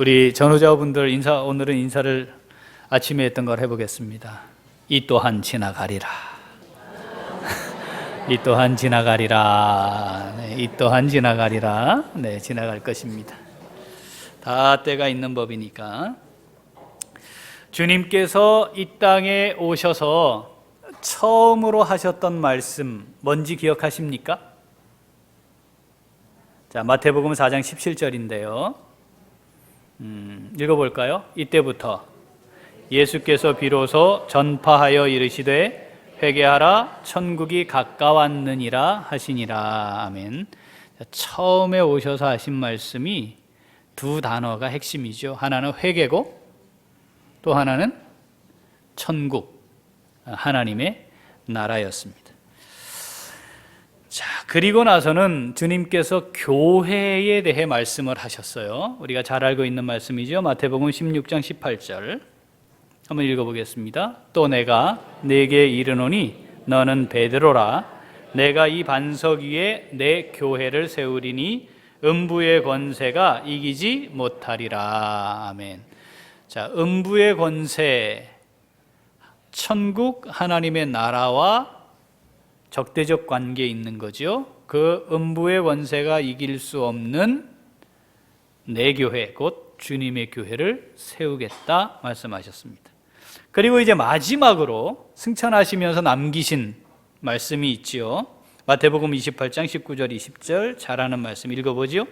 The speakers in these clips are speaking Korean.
우리 전후자분들 오늘은 인사를 아침에 했던 걸 해보겠습니다. 이 또한 지나가리라. 이 또한 지나가리라. 네, 이 또한 지나가리라. 네, 지나갈 것입니다. 다 때가 있는 법이니까. 주님께서 이 땅에 오셔서 처음으로 하셨던 말씀 뭔지 기억하십니까? 자, 마태복음 4장 17절인데요. 읽어볼까요? 이때부터 예수께서 비로소 전파하여 이르시되 회개하라 천국이 가까웠느니라 하시니라. 아멘. 자, 처음에 오셔서 하신 말씀이 두 단어가 핵심이죠. 하나는 회개고 또 하나는 천국, 하나님의 나라였습니다. 자, 그리고 나서는 주님께서 교회에 대해 말씀을 하셨어요. 우리가 잘 알고 있는 말씀이죠. 마태복음 16장 18절 한번 읽어보겠습니다. 또 내가 네게 이르노니 너는 베드로라. 내가 이 반석 위에 내 교회를 세우리니 음부의 권세가 이기지 못하리라. 아멘. 자, 음부의 권세, 천국 하나님의 나라와 적대적 관계에 있는 거죠. 그 음부의 권세가 이길 수 없는 내 교회, 곧 주님의 교회를 세우겠다 말씀하셨습니다. 그리고 이제 마지막으로 승천하시면서 남기신 말씀이 있지요. 마태복음 28장 19절 20절 잘 아는 말씀 읽어보죠.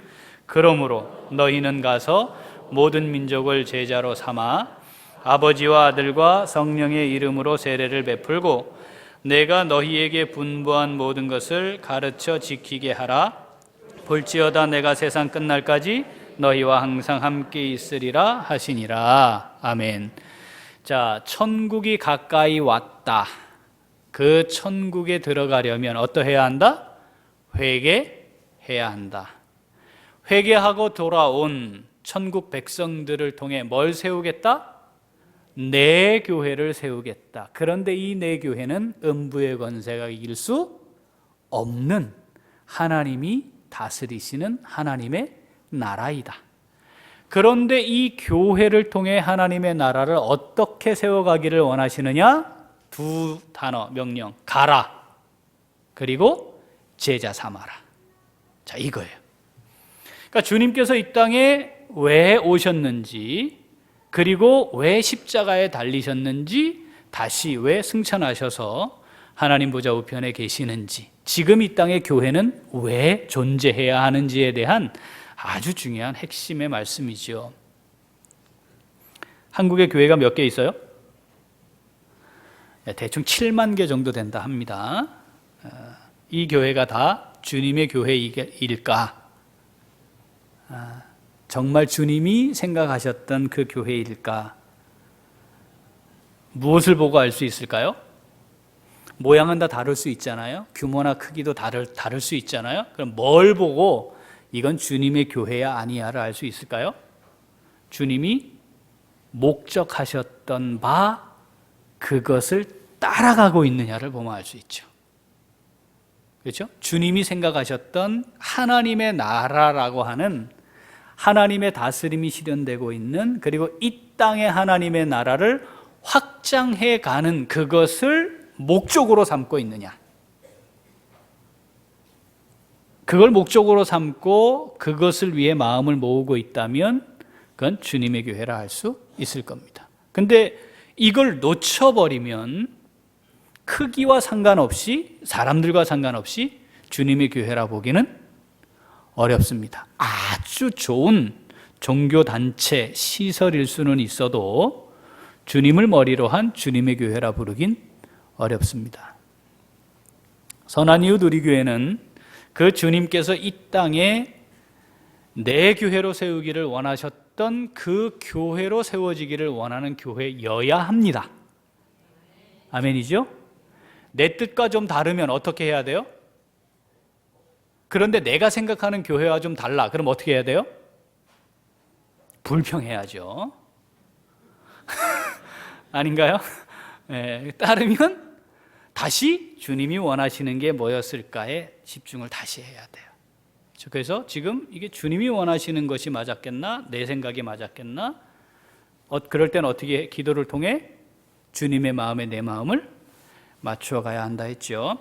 그러므로 너희는 가서 모든 민족을 제자로 삼아 아버지와 아들과 성령의 이름으로 세례를 베풀고 내가 너희에게 분부한 모든 것을 가르쳐 지키게 하라. 볼지어다 내가 세상 끝날까지 너희와 항상 함께 있으리라 하시니라. 아멘. 자, 천국이 가까이 왔다. 그 천국에 들어가려면 어떠해야 한다? 회개해야 한다. 회개하고 돌아온 천국 백성들을 통해 뭘 세우겠다? 내 교회를 세우겠다. 그런데 이 내 교회는 음부의 권세가 이길 수 없는 하나님이 다스리시는 하나님의 나라이다. 그런데 이 교회를 통해 하나님의 나라를 어떻게 세워가기를 원하시느냐? 두 단어 명령, 가라 그리고 제자 삼아라. 자, 이거예요. 그러니까 주님께서 이 땅에 왜 오셨는지, 그리고 왜 십자가에 달리셨는지, 다시 왜 승천하셔서 하나님 보좌 우편에 계시는지, 지금 이 땅의 교회는 왜 존재해야 하는지에 대한 아주 중요한 핵심의 말씀이죠. 한국의 교회가 몇 개 있어요? 대충 7만 개 정도 된다 합니다. 이 교회가 다 주님의 교회일까? 정말 주님이 생각하셨던 그 교회일까? 무엇을 보고 알 수 있을까요? 모양은 다 다를 수 있잖아요. 규모나 크기도 다를 수 있잖아요. 그럼 뭘 보고 이건 주님의 교회야 아니야를 알 수 있을까요? 주님이 목적하셨던 바 그것을 따라가고 있느냐를 보면 알 수 있죠. 그렇죠? 주님이 생각하셨던 하나님의 나라라고 하는 하나님의 다스림이 실현되고 있는, 그리고 이 땅의 하나님의 나라를 확장해 가는 그것을 목적으로 삼고 있느냐, 그걸 목적으로 삼고 그것을 위해 마음을 모으고 있다면 그건 주님의 교회라 할 수 있을 겁니다. 근데 이걸 놓쳐버리면 크기와 상관없이, 사람들과 상관없이 주님의 교회라 보기는 어렵습니다. 아주 좋은 종교단체, 시설일 수는 있어도 주님을 머리로 한 주님의 교회라 부르긴 어렵습니다. 선한 이웃 우리 교회는 그 주님께서 이 땅에 내 교회로 세우기를 원하셨던 그 교회로 세워지기를 원하는 교회여야 합니다. 아멘이죠? 내 뜻과 좀 다르면 어떻게 해야 돼요? 그런데 내가 생각하는 교회와 좀 달라. 그럼 어떻게 해야 돼요? 불평해야죠. 아닌가요? 네, 따르면 다시 주님이 원하시는 게 뭐였을까에 집중을 다시 해야 돼요. 그래서 지금 이게 주님이 원하시는 것이 맞았겠나? 내 생각이 맞았겠나? 그럴 때는 어떻게 기도를 통해 주님의 마음에 내 마음을 맞추어 가야 한다 했죠.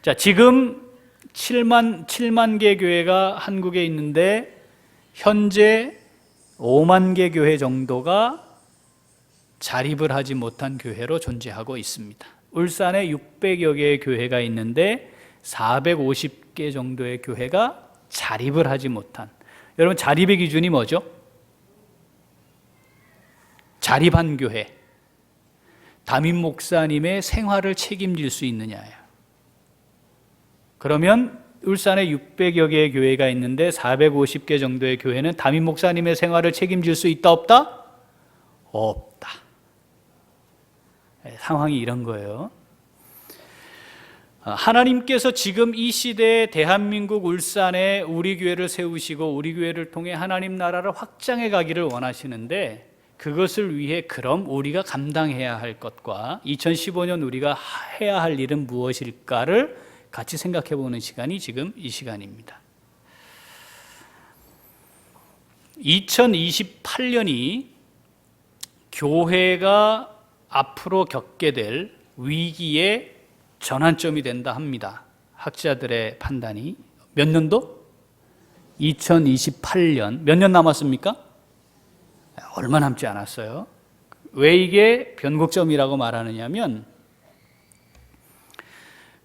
자, 지금 7만 개 교회가 한국에 있는데 현재 5만 개 교회 정도가 자립을 하지 못한 교회로 존재하고 있습니다. 울산에 600여 개의 교회가 있는데 450개 정도의 교회가 자립을 하지 못한. 여러분, 자립의 기준이 뭐죠? 자립한 교회. 담임 목사님의 생활을 책임질 수 있느냐예요. 그러면 울산에 600여 개의 교회가 있는데 450개 정도의 교회는 담임 목사님의 생활을 책임질 수 있다, 없다? 없다. 상황이 이런 거예요. 하나님께서 지금 이 시대에 대한민국 울산에 우리 교회를 세우시고 우리 교회를 통해 하나님 나라를 확장해 가기를 원하시는데, 그것을 위해 그럼 우리가 감당해야 할 것과 2015년 우리가 해야 할 일은 무엇일까를 같이 생각해 보는 시간이 지금 이 시간입니다. 2028년이 교회가 앞으로 겪게 될 위기의 전환점이 된다 합니다. 학자들의 판단이. 몇 년도? 2028년. 몇 년 남았습니까? 얼마 남지 않았어요. 왜 이게 변곡점이라고 말하느냐면,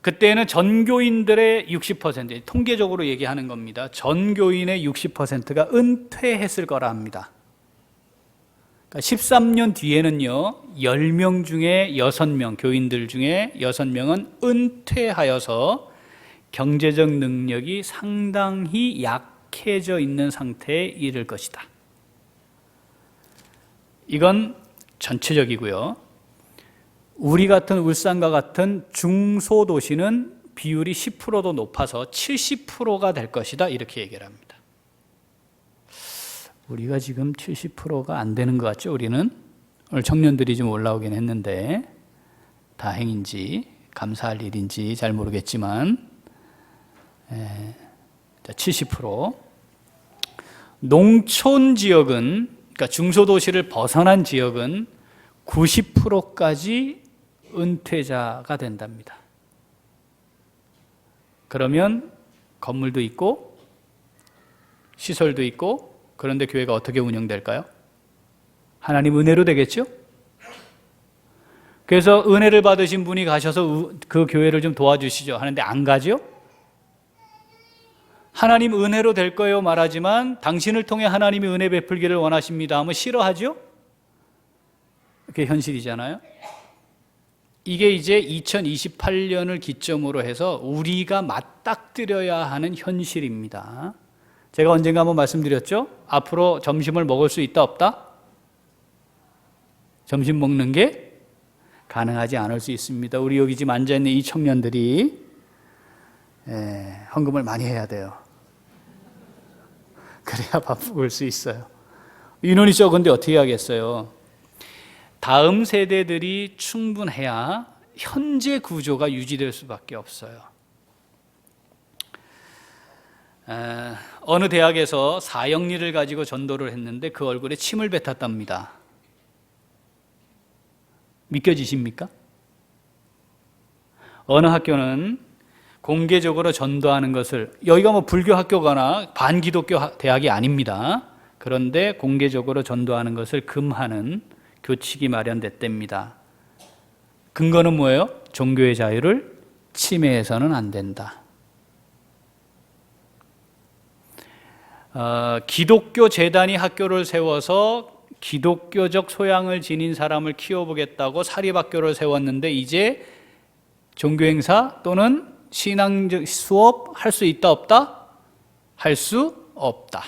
그때는 전교인들의 60%, 통계적으로 얘기하는 겁니다. 전교인의 60%가 은퇴했을 거라 합니다. 그러니까 13년 뒤에는요, 10명 중에 6명, 교인들 중에 6명은 은퇴하여서 경제적 능력이 상당히 약해져 있는 상태에 이를 것이다. 이건 전체적이고요. 우리 같은 울산과 같은 중소도시는 비율이 10%도 높아서 70%가 될 것이다, 이렇게 얘기를 합니다. 우리가 지금 70%가 안 되는 것 같죠? 우리는 오늘 청년들이 좀 올라오긴 했는데, 다행인지 감사할 일인지 잘 모르겠지만 70%. 농촌 지역은, 그러니까 중소도시를 벗어난 지역은 90%까지 은퇴자가 된답니다. 그러면 건물도 있고 시설도 있고, 그런데 교회가 어떻게 운영될까요? 하나님 은혜로 되겠죠? 그래서 은혜를 받으신 분이 가셔서 그 교회를 좀 도와주시죠 하는데 안 가죠? 하나님 은혜로 될 거예요 말하지만 당신을 통해 하나님이 은혜 베풀기를 원하십니다 하면 싫어하죠? 그게 현실이잖아요. 이게 이제 2028년을 기점으로 해서 우리가 맞닥뜨려야 하는 현실입니다. 제가 언젠가 한번 말씀드렸죠? 앞으로 점심을 먹을 수 있다, 없다? 점심 먹는 게 가능하지 않을 수 있습니다. 우리 여기 지금 앉아있는 이 청년들이 헌금을 많이 해야 돼요. 그래야 밥 먹을 수 있어요. 인원이 적은데 어떻게 하겠어요? 다음 세대들이 충분해야 현재 구조가 유지될 수밖에 없어요. 어느 대학에서 사형리를 가지고 전도를 했는데 그 얼굴에 침을 뱉었답니다. 믿겨지십니까? 어느 학교는 공개적으로 전도하는 것을, 여기가 뭐 불교 학교거나 반기독교 대학이 아닙니다. 그런데 공개적으로 전도하는 것을 금하는 교칙이 마련됐답니다. 근거는 뭐예요? 종교의 자유를 침해해서는 안 된다. 기독교 재단이 학교를 세워서 기독교적 소양을 지닌 사람을 키워보겠다고 사립학교를 세웠는데 이제 종교행사 또는 신앙적 수업 할 수 있다, 없다? 할 수 없다.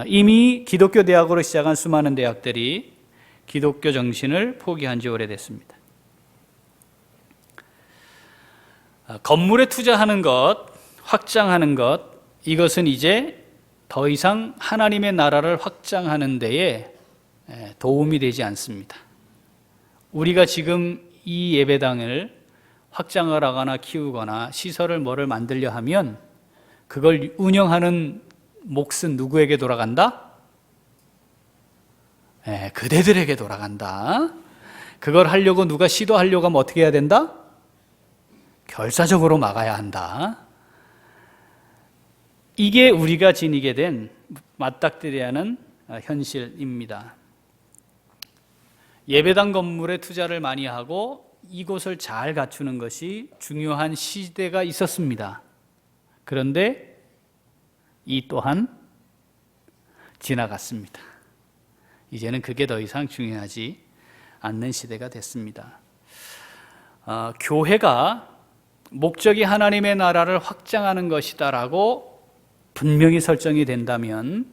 이미 기독교 대학으로 시작한 수많은 대학들이 기독교 정신을 포기한 지 오래됐습니다. 건물에 투자하는 것, 확장하는 것, 이것은 이제 더 이상 하나님의 나라를 확장하는 데에 도움이 되지 않습니다. 우리가 지금 이 예배당을 확장을 하거나 키우거나 시설을 뭐를 만들려 하면 그걸 운영하는 몫은 누구에게 돌아간다? 네, 그대들에게 돌아간다. 그걸 하려고 누가 시도하려고 하면 어떻게 해야 된다? 결사적으로 막아야 한다. 이게 우리가 지니게 된 맞닥뜨려야 하는 현실입니다. 예배당 건물에 투자를 많이 하고 이곳을 잘 갖추는 것이 중요한 시대가 있었습니다. 그런데 이 또한 지나갔습니다. 이제는 그게 더 이상 중요하지 않는 시대가 됐습니다. 교회가 목적이 하나님의 나라를 확장하는 것이다라고 분명히 설정이 된다면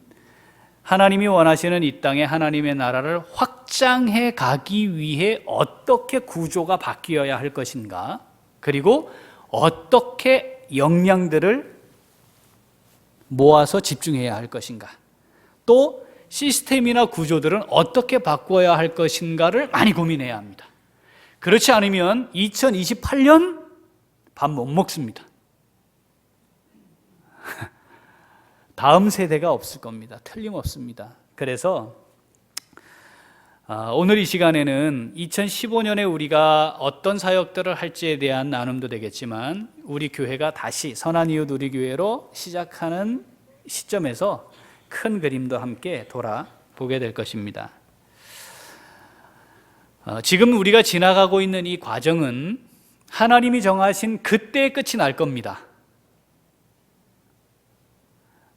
하나님이 원하시는 이 땅에 하나님의 나라를 확장해 가기 위해 어떻게 구조가 바뀌어야 할 것인가, 그리고 어떻게 역량들을 모아서 집중해야 할 것인가, 또 시스템이나 구조들은 어떻게 바꿔야 할 것인가를 많이 고민해야 합니다. 그렇지 않으면 2028년 밥 못 먹습니다. 다음 세대가 없을 겁니다. 틀림없습니다. 그래서 오늘 이 시간에는 2015년에 우리가 어떤 사역들을 할지에 대한 나눔도 되겠지만 우리 교회가 다시 선한 이웃 우리 교회로 시작하는 시점에서 큰 그림도 함께 돌아보게 될 것입니다. 지금 우리가 지나가고 있는 이 과정은 하나님이 정하신 그때의 끝이 날 겁니다.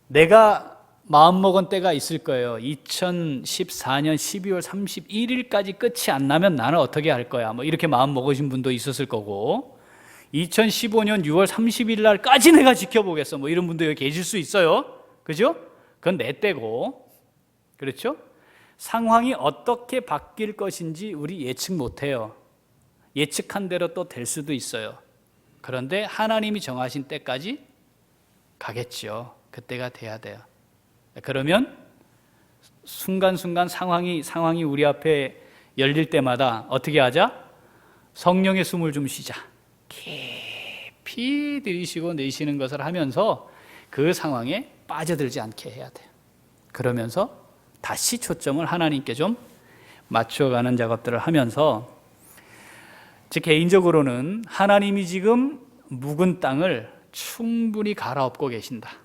내가 마음먹은 때가 있을 거예요. 2014년 12월 31일까지 끝이 안 나면 나는 어떻게 할 거야, 뭐 이렇게 마음먹으신 분도 있었을 거고, 2015년 6월 30일 날까지 내가 지켜보겠어, 뭐 이런 분도 여기 계실 수 있어요. 그죠? 그건 내 때고, 그렇죠? 상황이 어떻게 바뀔 것인지 우리 예측 못해요. 예측한 대로 또 될 수도 있어요. 그런데 하나님이 정하신 때까지 가겠죠. 그때가 돼야 돼요. 그러면 순간순간 상황이 우리 앞에 열릴 때마다 어떻게 하자? 성령의 숨을 좀 쉬자. 깊이 들이쉬고 내쉬는 것을 하면서 그 상황에 빠져들지 않게 해야 돼요. 그러면서 다시 초점을 하나님께 좀 맞춰가는 작업들을 하면서, 제 개인적으로는 하나님이 지금 묵은 땅을 충분히 갈아엎고 계신다.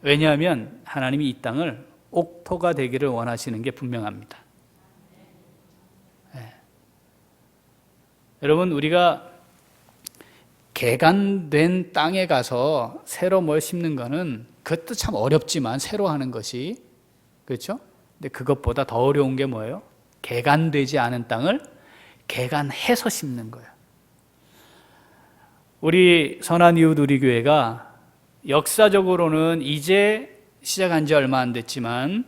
왜냐하면 하나님이 이 땅을 옥토가 되기를 원하시는 게 분명합니다. 여러분, 우리가 개간된 땅에 가서 새로 뭘 심는 거는 그것도 참 어렵지만 새로 하는 것이, 그렇죠? 근데 그것보다 더 어려운 게 뭐예요? 개간되지 않은 땅을 개간해서 심는 거예요. 우리 선한 이웃 우리 교회가 역사적으로는 이제 시작한 지 얼마 안 됐지만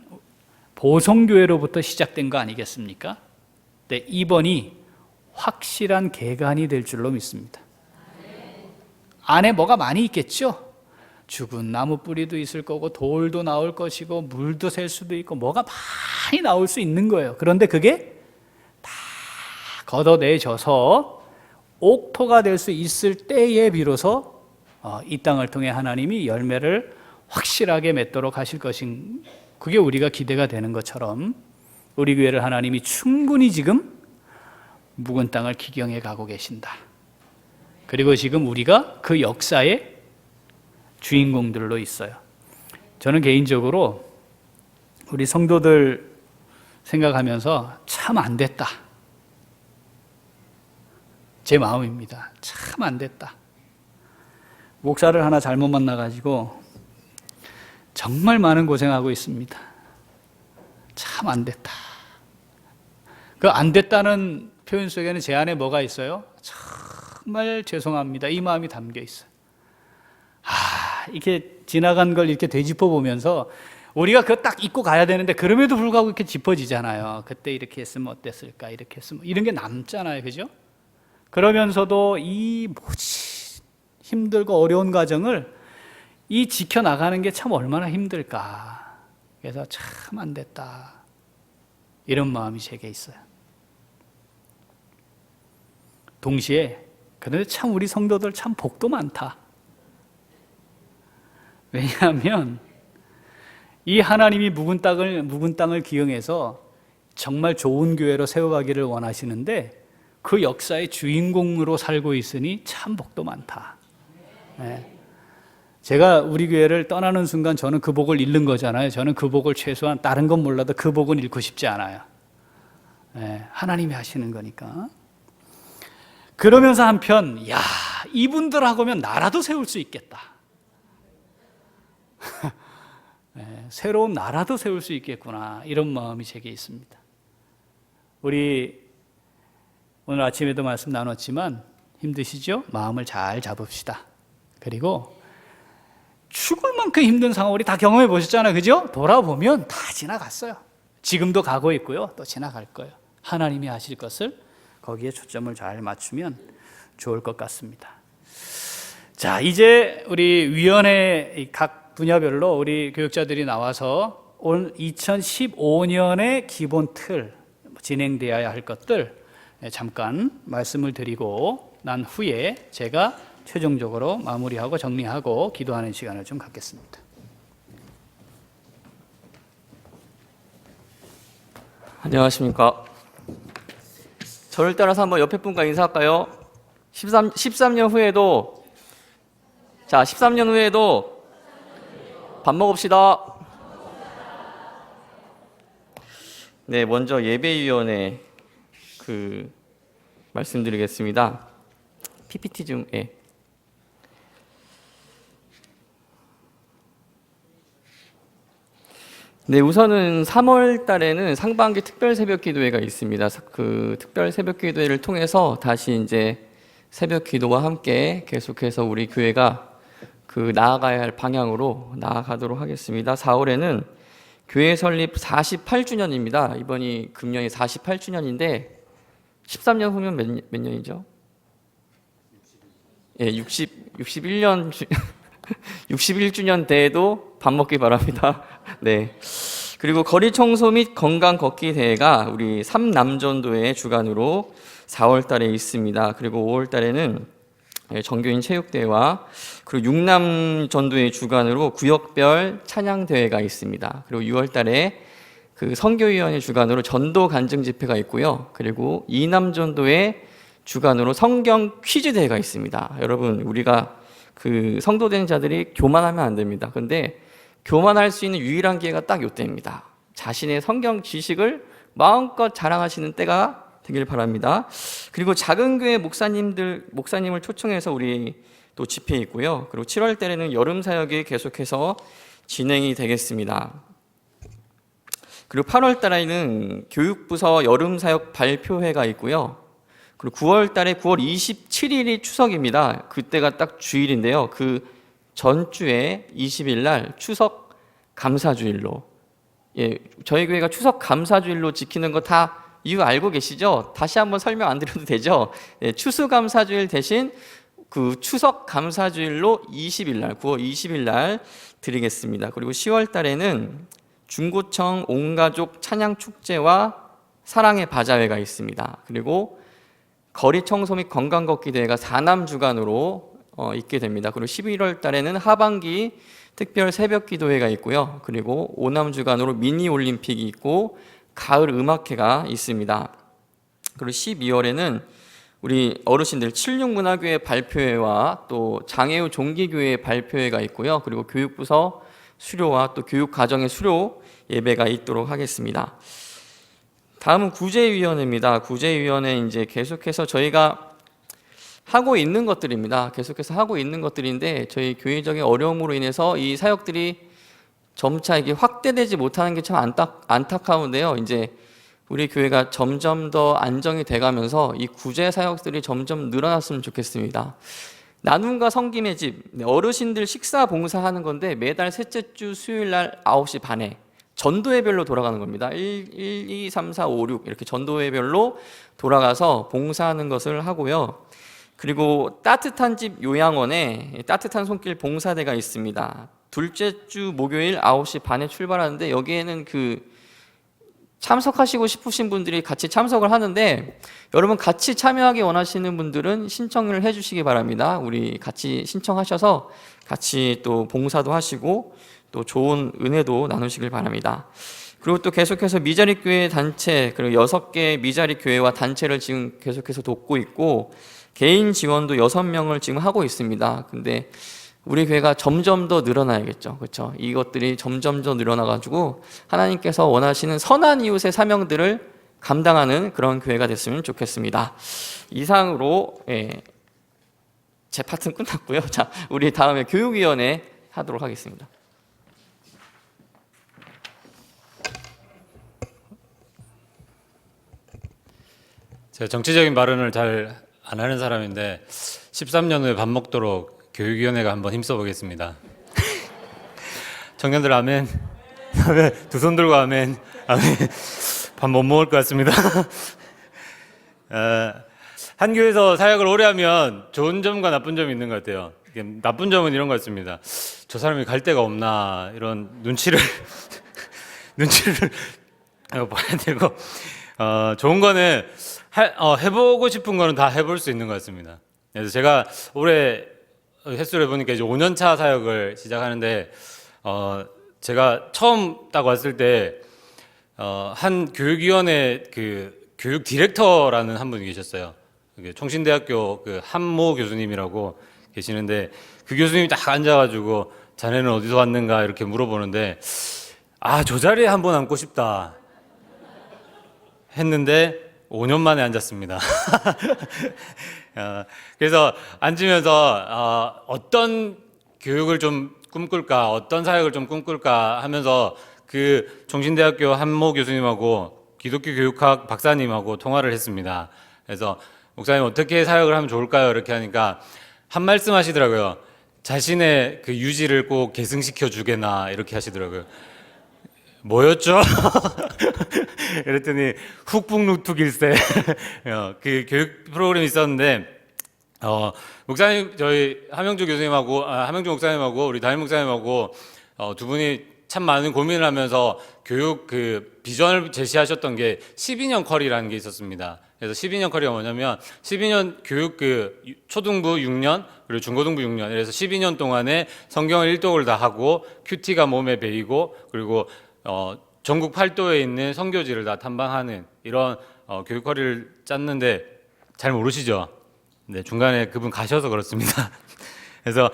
보성교회로부터 시작된 거 아니겠습니까? 네, 이번이 확실한 개간이 될 줄로 믿습니다. 안에 뭐가 많이 있겠죠? 죽은 나무 뿌리도 있을 거고 돌도 나올 것이고 물도 셀 수도 있고 뭐가 많이 나올 수 있는 거예요. 그런데 그게 다 걷어내져서 옥토가 될 수 있을 때에 비로소 이 땅을 통해 하나님이 열매를 확실하게 맺도록 하실 것인, 그게 우리가 기대가 되는 것처럼 우리 교회를 하나님이 충분히 지금 묵은 땅을 기경해 가고 계신다. 그리고 지금 우리가 그 역사의 주인공들로 있어요. 저는 개인적으로 우리 성도들 생각하면서 참 안 됐다, 제 마음입니다. 참 안 됐다. 목사를 하나 잘못 만나가지고 정말 많은 고생하고 있습니다. 참 안 됐다. 그 안 됐다는 표현 속에는 제 안에 뭐가 있어요? 정말 죄송합니다, 이 마음이 담겨 있어요. 이렇게 지나간 걸 이렇게 되짚어 보면서 우리가 그거 딱 잊고 가야 되는데 그럼에도 불구하고 이렇게 짚어지잖아요. 그때 이렇게 했으면 어땠을까, 이렇게 했으면, 이런 게 남잖아요. 그죠? 그러면서도 이 힘들고 어려운 과정을 이 지켜나가는 게 참 얼마나 힘들까. 그래서 참 안 됐다, 이런 마음이 제게 있어요. 동시에 그런데 참 우리 성도들 참 복도 많다. 왜냐하면 이 하나님이 묵은 땅을 기용해서 정말 좋은 교회로 세워가기를 원하시는데 그 역사의 주인공으로 살고 있으니 참 복도 많다. 네. 제가 우리 교회를 떠나는 순간 저는 그 복을 잃는 거잖아요. 저는 그 복을 최소한 다른 건 몰라도 그 복은 잃고 싶지 않아요. 네. 하나님이 하시는 거니까. 그러면서 한편 야, 이분들하고면 나라도 세울 수 있겠다. 네, 새로운 나라도 세울 수 있겠구나, 이런 마음이 제게 있습니다. 우리 오늘 아침에도 말씀 나눴지만 힘드시죠? 마음을 잘 잡읍시다. 그리고 죽을 만큼 힘든 상황 우리 다 경험해 보셨잖아요, 그죠? 돌아보면 다 지나갔어요. 지금도 가고 있고요, 또 지나갈 거예요. 하나님이 하실 것을 거기에 초점을 잘 맞추면 좋을 것 같습니다. 자, 이제 우리 위원회 각 분야별로 우리 교육자들이 나와서 올 2015년의 기본 틀, 진행되어야 할 것들 잠깐 말씀을 드리고 난 후에 제가 최종적으로 마무리하고 정리하고 기도하는 시간을 좀 갖겠습니다. 안녕하십니까. 저를 따라서 한번 옆에 분과 인사할까요? 13년 후에도, 자, 13년 후에도 밥 먹읍시다. 네, 먼저 예배위원회 말씀드리겠습니다. PPT 좀, 예. 네, 우선은 3월 달에는 상반기 특별 새벽 기도회가 있습니다. 그 특별 새벽 기도회를 통해서 다시 이제 새벽 기도와 함께 계속해서 우리 교회가 나아가야 할 방향으로 나아가도록 하겠습니다. 4월에는 교회 설립 48주년입니다. 이번이 금년이 48주년인데 13년 후면 몇 년이죠? 예, 61년 61주년 대회도 밥 먹기 바랍니다. 네. 그리고 거리 청소 및 건강 걷기 대회가 우리 3남전도회 주관으로 4월 달에 있습니다. 그리고 5월 달에는 정교인 체육대회와 그리고 6남전도회 주관으로 구역별 찬양대회가 있습니다. 그리고 6월 달에 선교위원회 주관으로 전도 간증 집회가 있고요. 그리고 2남전도회 주관으로 성경 퀴즈 대회가 있습니다. 여러분, 우리가 성도된 자들이 교만하면 안 됩니다. 근데 교만할 수 있는 유일한 기회가 딱 이때입니다. 자신의 성경 지식을 마음껏 자랑하시는 때가 되길 바랍니다. 그리고 작은 교회 목사님을 초청해서 우리 또 집회 있고요. 그리고 7월 달에는 여름 사역이 계속해서 진행이 되겠습니다. 그리고 8월 달에는 교육부서 여름 사역 발표회가 있고요. 그리고 9월 달에 9월 27일이 추석입니다. 그때가 딱 주일인데요. 그 전주에 20일 날 추석 감사주일로, 예, 저희 교회가 추석 감사주일로 지키는 거 다 이유 알고 계시죠? 다시 한번 설명 안 드려도 되죠? 예, 추수감사주일 대신 추석 감사주일로 20일 날, 9월 20일 날 드리겠습니다. 그리고 10월 달에는 중고청 온가족 찬양축제와 사랑의 바자회가 있습니다. 그리고 거리 청소 및 건강 걷기 대회가 4남 주간으로 있게 됩니다. 그리고 11월 달에는 하반기 특별 새벽 기도회가 있고요. 그리고 5남 주간으로 미니 올림픽이 있고 가을 음악회가 있습니다. 그리고 12월에는 우리 어르신들 76문화교회 발표회와 또 장애우 종기교회 발표회가 있고요. 그리고 교육부서 수료와 또 교육가정의 수료 예배가 있도록 하겠습니다. 다음은 구제위원회입니다. 구제위원회 이제 계속해서 저희가 하고 있는 것들입니다. 계속해서 하고 있는 것들인데 저희 교회적인 어려움으로 인해서 이 사역들이 점차 이게 확대되지 못하는 게 참 안타까운데요. 이제 우리 교회가 점점 더 안정이 돼가면서 이 구제 사역들이 점점 늘어났으면 좋겠습니다. 나눔과 섬김의 집, 어르신들 식사 봉사하는 건데 매달 셋째 주 수요일 날 9시 반에 전도회별로 돌아가는 겁니다. 1, 2, 3, 4, 5, 6 이렇게 전도회별로 돌아가서 봉사하는 것을 하고요. 그리고 따뜻한 집 요양원에 따뜻한 손길 봉사대가 있습니다. 둘째 주 목요일 9시 반에 출발하는데 여기에는 참석하시고 싶으신 분들이 같이 참석을 하는데 여러분 같이 참여하기 원하시는 분들은 신청을 해주시기 바랍니다. 우리 같이 신청하셔서 같이 또 봉사도 하시고 또 좋은 은혜도 나누시길 바랍니다. 그리고 또 계속해서 미자립 교회 단체, 그리고 6개 미자립 교회와 단체를 지금 계속해서 돕고 있고 개인 지원도 6명을 지금 하고 있습니다. 근데 우리 교회가 점점 더 늘어나야겠죠. 그렇죠? 이것들이 점점 더 늘어나가지고 하나님께서 원하시는 선한 이웃의 사명들을 감당하는 그런 교회가 됐으면 좋겠습니다. 이상으로 제 파트는 끝났고요. 자, 우리 다음에 교육위원회 하도록 하겠습니다. 제가 정치적인 발언을 잘 안 하는 사람인데 13년 후에 밥 먹도록 교육위원회가 한번 힘써 보겠습니다. 청년들 아멘. 두 손 들고 아멘. 아멘. 밥 못 먹을 것 같습니다. 한 교회에서 사역을 오래 하면 좋은 점과 나쁜 점이 있는 것 같아요. 나쁜 점은 이런 것 같습니다. 저 사람이 갈 데가 없나 이런 눈치를 봐야 되고, 좋은 거는 해보고 싶은 거는 다 해볼 수 있는 것 같습니다. 그래서 제가 올해 횟수를 해보니까 이제 5년차 사역을 시작하는데, 제가 처음 딱 왔을 때, 한 교육위원회 그 교육 디렉터라는 한 분이 계셨어요. 총신대학교 그 한모 교수님이라고 계시는데, 그 교수님이 딱 앉아가지고 자네는 어디서 왔는가 이렇게 물어보는데, 저 자리에 한번 앉고 싶다 했는데 5년 만에 앉았습니다. 그래서 앉으면서 어떤 교육을 좀 꿈꿀까, 어떤 사역을 좀 꿈꿀까 하면서 그 종신대학교 한모 교수님하고 기독교 교육학 박사님하고 통화를 했습니다. 그래서 목사님 어떻게 사역을 하면 좋을까요? 이렇게 하니까 한 말씀 하시더라고요. 자신의 그 유지를 꼭 계승시켜 주게나 이렇게 하시더라고요. 뭐였죠? 이랬더니 훅북루툭일세 그 교육 프로그램이 있었는데, 목사님, 저희 함영주 교수님하고 함영주 목사님하고 우리 담임 목사님하고 두 분이 참 많은 고민을 하면서 교육 그 비전을 제시하셨던 게 12년 컬이라는 게 있었습니다. 그래서 12년 컬이가 뭐냐면 12년 교육 그 초등부 6년 그리고 중고등부 6년, 그래서 12년 동안에 성경을 일독을 다 하고 큐티가 몸에 배이고, 그리고 전국 8도에 있는 선교지를 다 탐방하는 이런 교육 컬을 짰는데 잘 모르시죠? 네, 중간에 그분 가셔서 그렇습니다. 그래서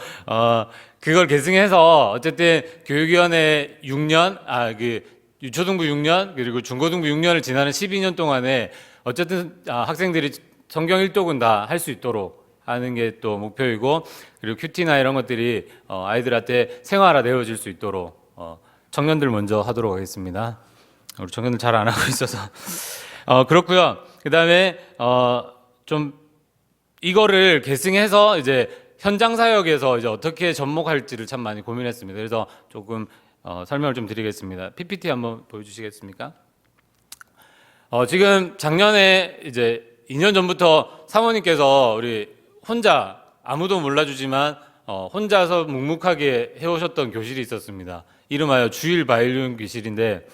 그걸 계승해서 어쨌든 교육위원회 6년, 그 유초등부 6년 그리고 중고등부 6년을 지나는 12년 동안에 어쨌든 학생들이 성경 일독은 다 할 수 있도록 하는 게 또 목표이고, 그리고 큐티나 이런 것들이 아이들한테 생활화 되어질 수 있도록 청년들 먼저 하도록 하겠습니다. 우리 청년들 잘 안 하고 있어서 그렇고요. 그 다음에 좀 이거를 계승해서 이제 현장 사역에서 이제 어떻게 접목할지를 참 많이 고민했습니다. 그래서 조금 설명을 좀 드리겠습니다. PPT 한번 보여주시겠습니까? 지금 작년에 이제 2년 전부터 사모님께서 우리 혼자 아무도 몰라주지만 혼자서 묵묵하게 해오셨던 교실이 있었습니다. 이름하여 주일 바이올린 교실인데,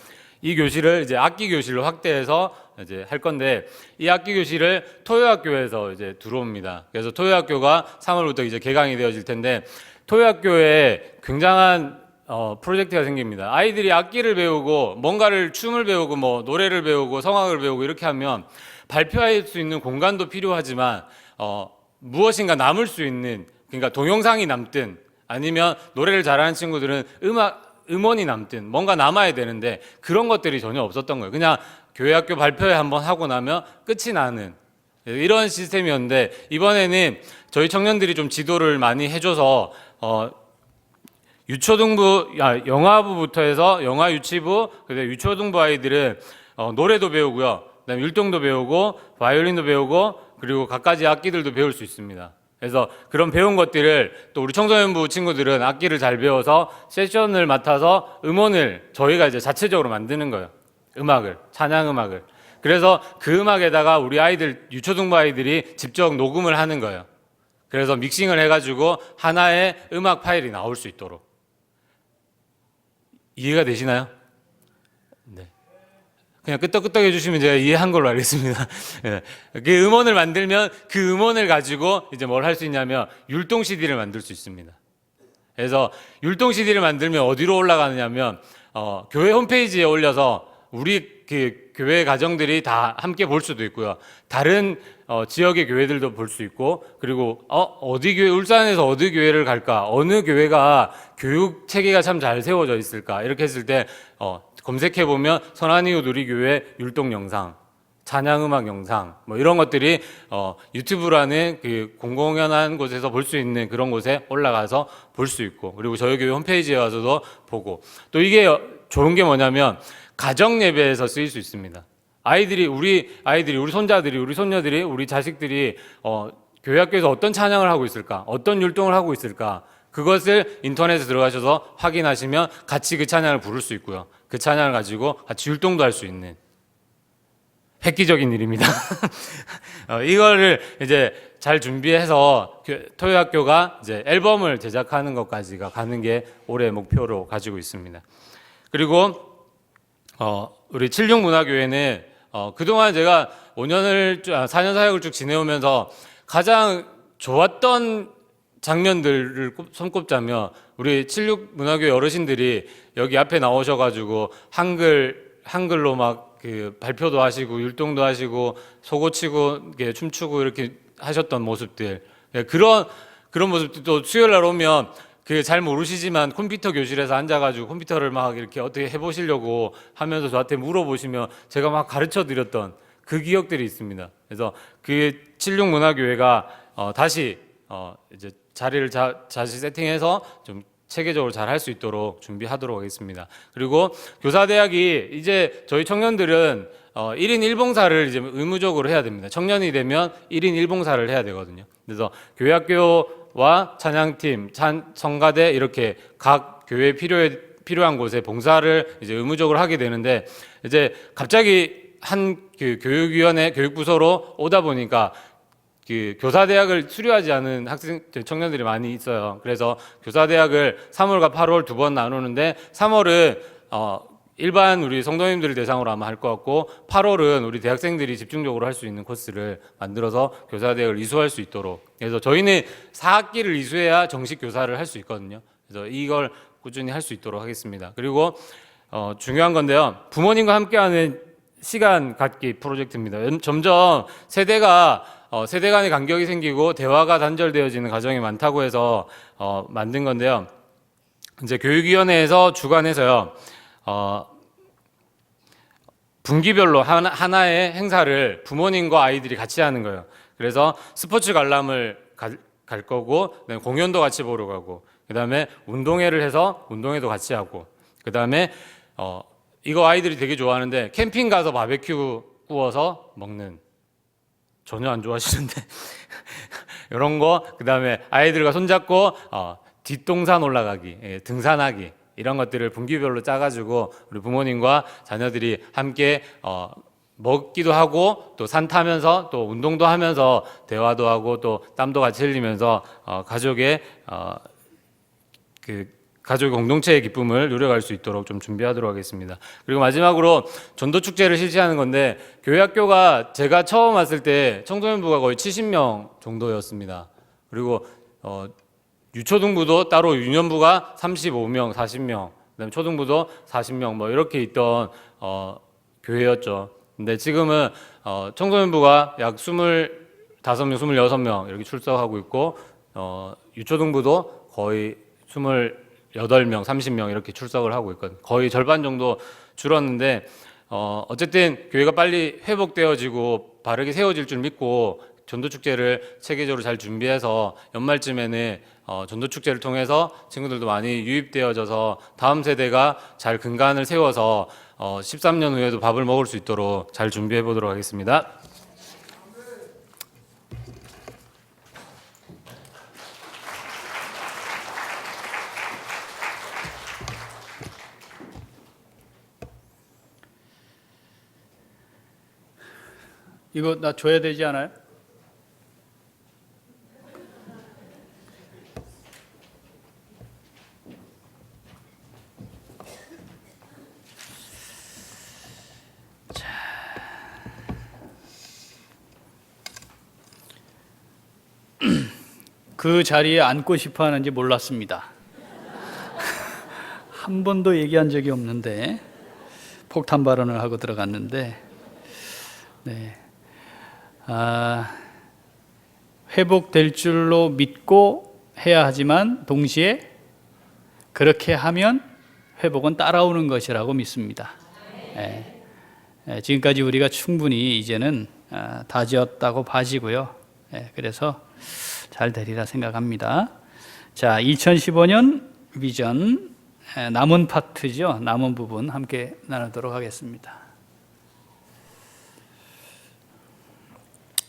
이 교실을 이제 악기 교실로 확대해서 이제 할 건데, 이 악기 교실을 토요학교에서 이제 들어옵니다. 그래서 토요학교가 3월부터 이제 개강이 되어질 텐데, 토요학교에 굉장한 프로젝트가 생깁니다. 아이들이 악기를 배우고 뭔가를 춤을 배우고 뭐 노래를 배우고 성악을 배우고 이렇게 하면 발표할 수 있는 공간도 필요하지만 무엇인가 남을 수 있는, 그러니까 동영상이 남든 아니면 노래를 잘하는 친구들은 음원이 남든 뭔가 남아야 되는데 그런 것들이 전혀 없었던 거예요. 그냥 교회 학교 발표회 한번 하고 나면 끝이 나는 이런 시스템이었는데, 이번에는 저희 청년들이 좀 지도를 많이 해줘서 유초등부, 영화부부터 해서 영화 유치부, 그다음에 유초등부 아이들은 노래도 배우고요, 그다음에 율동도 배우고 바이올린도 배우고 그리고 갖가지 악기들도 배울 수 있습니다. 그래서 그런 배운 것들을 또 우리 청소년부 친구들은 악기를 잘 배워서 세션을 맡아서 음원을 저희가 이제 자체적으로 만드는 거예요. 음악을, 찬양 음악을. 그래서 그 음악에다가 우리 아이들, 유초등부 아이들이 직접 녹음을 하는 거예요. 그래서 믹싱을 해가지고 하나의 음악 파일이 나올 수 있도록. 이해가 되시나요? 네. 그냥 끄떡끄떡 해주시면 제가 이해한 걸로 알겠습니다. 예. 그 음원을 만들면 그 음원을 가지고 이제 뭘 할 수 있냐면 율동 CD를 만들 수 있습니다. 그래서 율동 CD를 만들면 어디로 올라가느냐면 교회 홈페이지에 올려서 우리 그 교회 가정들이 다 함께 볼 수도 있고요. 다른 지역의 교회들도 볼 수 있고, 그리고 어디 교회, 울산에서 어디 교회를 갈까, 어느 교회가 교육 체계가 참 잘 세워져 있을까, 이렇게 했을 때 검색해 보면 선한이웃 우리 교회 율동 영상, 찬양음악 영상 뭐 이런 것들이 유튜브라는 그 공공연한 곳에서 볼 수 있는 그런 곳에 올라가서 볼 수 있고, 그리고 저희 교회 홈페이지에 와서도 보고, 또 이게 좋은 게 뭐냐면 가정 예배에서 쓰일 수 있습니다. 우리 손자들이, 우리 손녀들이, 우리 자식들이 교회 학교에서 어떤 찬양을 하고 있을까, 어떤 율동을 하고 있을까, 그것을 인터넷에 들어가셔서 확인하시면 같이 그 찬양을 부를 수 있고요. 그 찬양을 가지고 같이 율동도 할 수 있는 획기적인 일입니다. 이거를 이제 잘 준비해서 토요학교가 이제 앨범을 제작하는 것까지가 가는 게 올해 목표로 가지고 있습니다. 그리고 우리 76문화교회는 그동안 제가 4년 사역을 쭉 지내오면서 가장 좋았던 장면들을 손꼽자면, 우리 76문화교회 어르신들이 여기 앞에 나오셔가지고 한글로 막 그 발표도 하시고 율동도 하시고 소고치고 춤추고 이렇게 하셨던 모습들, 그런 모습들도 수요일 날 오면 그 잘 모르시지만 컴퓨터 교실에서 앉아가지고 컴퓨터를 막 이렇게 어떻게 해보시려고 하면서 저한테 물어보시면 제가 막 가르쳐 드렸던 그 기억들이 있습니다. 그래서 그 76문화교회가 다시 이제 자리를 다시 세팅해서 좀 체계적으로 잘 할 수 있도록 준비하도록 하겠습니다. 그리고 교사대학이 이제 저희 청년들은 1인 1봉사를 이제 의무적으로 해야 됩니다. 청년이 되면 1인 1봉사를 해야 되거든요. 그래서 교회학교와 찬양팀, 성가대 이렇게 각 교회에 필요한 곳에 봉사를 이제 의무적으로 하게 되는데, 이제 갑자기 한 그 교육위원회 교육부서로 오다 보니까 그 교사대학을 수료하지 않은 청년들이 많이 있어요. 그래서 교사대학을 3월과 8월 두 번 나누는데, 3월은 일반 우리 성도님들을 대상으로 아마 할 것 같고, 8월은 우리 대학생들이 집중적으로 할 수 있는 코스를 만들어서 교사대학을 이수할 수 있도록. 그래서 저희는 4학기를 이수해야 정식 교사를 할 수 있거든요. 그래서 이걸 꾸준히 할 수 있도록 하겠습니다. 그리고 중요한 건데요, 부모님과 함께하는 시간 갖기 프로젝트입니다. 점점 세대 간의 간격이 생기고 대화가 단절되어지는 가정이 많다고 해서 만든 건데요. 이제 교육위원회에서 주관해서요, 분기별로 하나의 행사를 부모님과 아이들이 같이 하는 거예요. 그래서 스포츠 관람을 갈 거고, 공연도 같이 보러 가고, 그 다음에 운동회를 해서 운동회도 같이 하고, 그 다음에 이거 아이들이 되게 좋아하는데 캠핑 가서 바베큐 구워서 먹는, 전혀 안 좋아하시는데 이런 거, 그 다음에 아이들과 손잡고 뒷동산 올라가기, 등산하기, 이런 것들을 분기별로 짜가지고 우리 부모님과 자녀들이 함께 먹기도 하고, 또 산 타면서 또 운동도 하면서 대화도 하고 또 땀도 같이 흘리면서 가족의 공동체의 기쁨을 누려갈 수 있도록 좀 준비하도록 하겠습니다. 그리고 마지막으로 전도축제를 실시하는 건데, 교회학교가 제가 처음 왔을 때 청소년부가 거의 70명 정도였습니다. 그리고 유초등부도 따로 유년부가 35명, 40명, 그다음에 초등부도 40명 뭐 이렇게 있던 교회였죠. 근데 지금은 청소년부가 약 25명, 26명 이렇게 출석하고 있고, 유초등부도 거의 28명, 30명 이렇게 출석을 하고 있거든요. 거의 절반 정도 줄었는데, 어쨌든 교회가 빨리 회복되어지고 바르게 세워질 줄 믿고 전도축제를 체계적으로 잘 준비해서 연말쯤에는 전도축제를 통해서 친구들도 많이 유입되어져서 다음 세대가 잘 근간을 세워서 13년 후에도 밥을 먹을 수 있도록 잘 준비해 보도록 하겠습니다. 이거 나 줘야 되지 않아요? 자, 그 자리에 앉고 싶어 하는지 몰랐습니다. 한 번도 얘기한 적이 없는데 폭탄 발언을 하고 들어갔는데, 네. 회복될 줄로 믿고 해야 하지만 동시에 그렇게 하면 회복은 따라오는 것이라고 믿습니다. 지금까지 우리가 충분히 이제는 다지었다고 봐지고요. 그래서 잘 되리라 생각합니다. 자, 2015년 비전 남은 파트죠. 남은 부분 함께 나누도록 하겠습니다.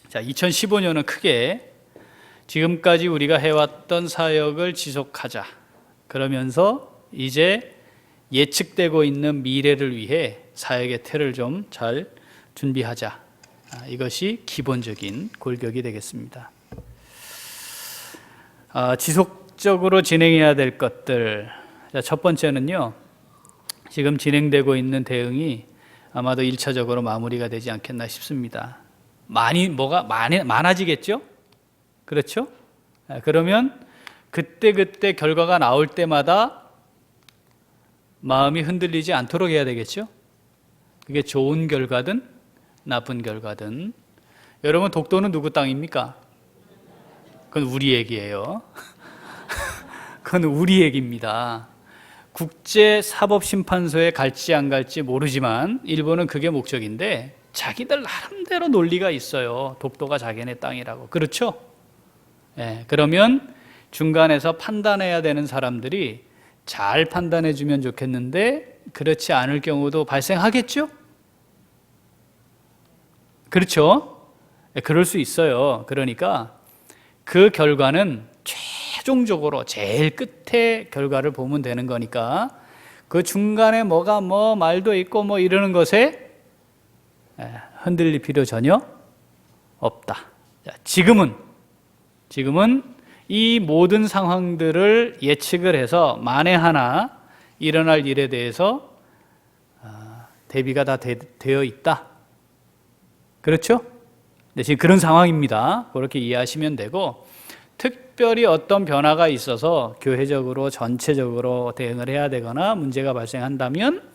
자, 2015년은 크게 지금까지 우리가 해왔던 사역을 지속하자. 그러면서 이제 예측되고 있는 미래를 위해 사역의 틀을 좀 잘 준비하자. 이것이 기본적인 골격이 되겠습니다. 지속적으로 진행해야 될 것들. 자, 첫 번째는요, 지금 진행되고 있는 대응이 아마도 1차적으로 마무리가 되지 않겠나 싶습니다. 뭐가 많아지겠죠? 그렇죠? 그러면 그때 결과가 나올 때마다 마음이 흔들리지 않도록 해야 되겠죠? 그게 좋은 결과든 나쁜 결과든. 여러분, 독도는 누구 땅입니까? 그건 우리 얘기예요. 그건 우리 얘기입니다. 국제사법심판소에 갈지 안 갈지 모르지만 일본은 그게 목적인데 자기들 나름대로 논리가 있어요. 독도가 자기네 땅이라고. 그렇죠? 그러면 중간에서 판단해야 되는 사람들이 잘 판단해 주면 좋겠는데 그렇지 않을 경우도 발생하겠죠? 그렇죠? 그럴 수 있어요. 그러니까 그 결과는 최종적으로 제일 끝에 결과를 보면 되는 거니까 그 중간에 뭐가 말도 있고 이러는 것에 흔들릴 필요 전혀 없다. 자, 지금은 이 모든 상황들을 예측을 해서 만에 하나 일어날 일에 대해서 대비가 다 되어 있다. 그렇죠? 네, 지금 그런 상황입니다. 그렇게 이해하시면 되고, 특별히 어떤 변화가 있어서 교회적으로 전체적으로 대응을 해야 되거나 문제가 발생한다면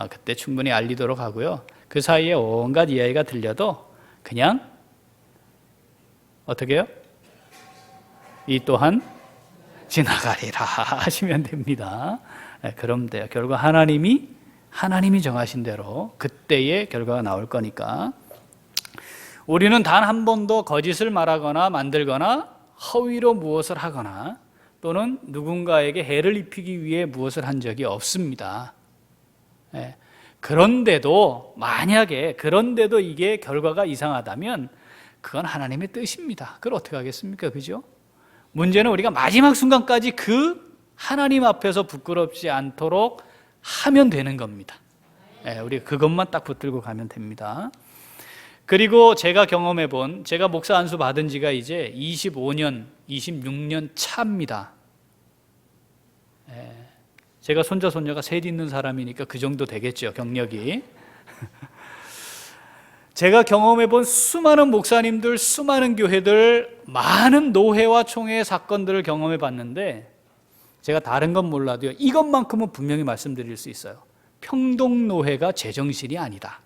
그때 충분히 알리도록 하고요. 그 사이에 온갖 이야기가 들려도 그냥 어떻게 해요? 이 또한 지나가리라 하시면 됩니다. 그럼 돼요. 결국 하나님이 정하신 대로 그때의 결과가 나올 거니까. 우리는 단 한 번도 거짓을 말하거나 만들거나 허위로 무엇을 하거나 또는 누군가에게 해를 입히기 위해 무엇을 한 적이 없습니다. 그런데도 이게 결과가 이상하다면 그건 하나님의 뜻입니다. 그걸 어떻게 하겠습니까? 그죠? 문제는 우리가 마지막 순간까지 그 하나님 앞에서 부끄럽지 않도록 하면 되는 겁니다. 우리가 그것만 딱 붙들고 가면 됩니다. 그리고 제가 제가 목사 안수 받은 지가 이제 25년, 26년 차입니다. 제가 손자가 셋 있는 사람이니까 그 정도 되겠죠, 경력이. 제가 경험해본 수많은 목사님들, 수많은 교회들, 많은 노회와 총회의 사건들을 경험해 봤는데 제가 다른 건 몰라도요, 이것만큼은 분명히 말씀드릴 수 있어요. 평동노회가 제정신이 아니다.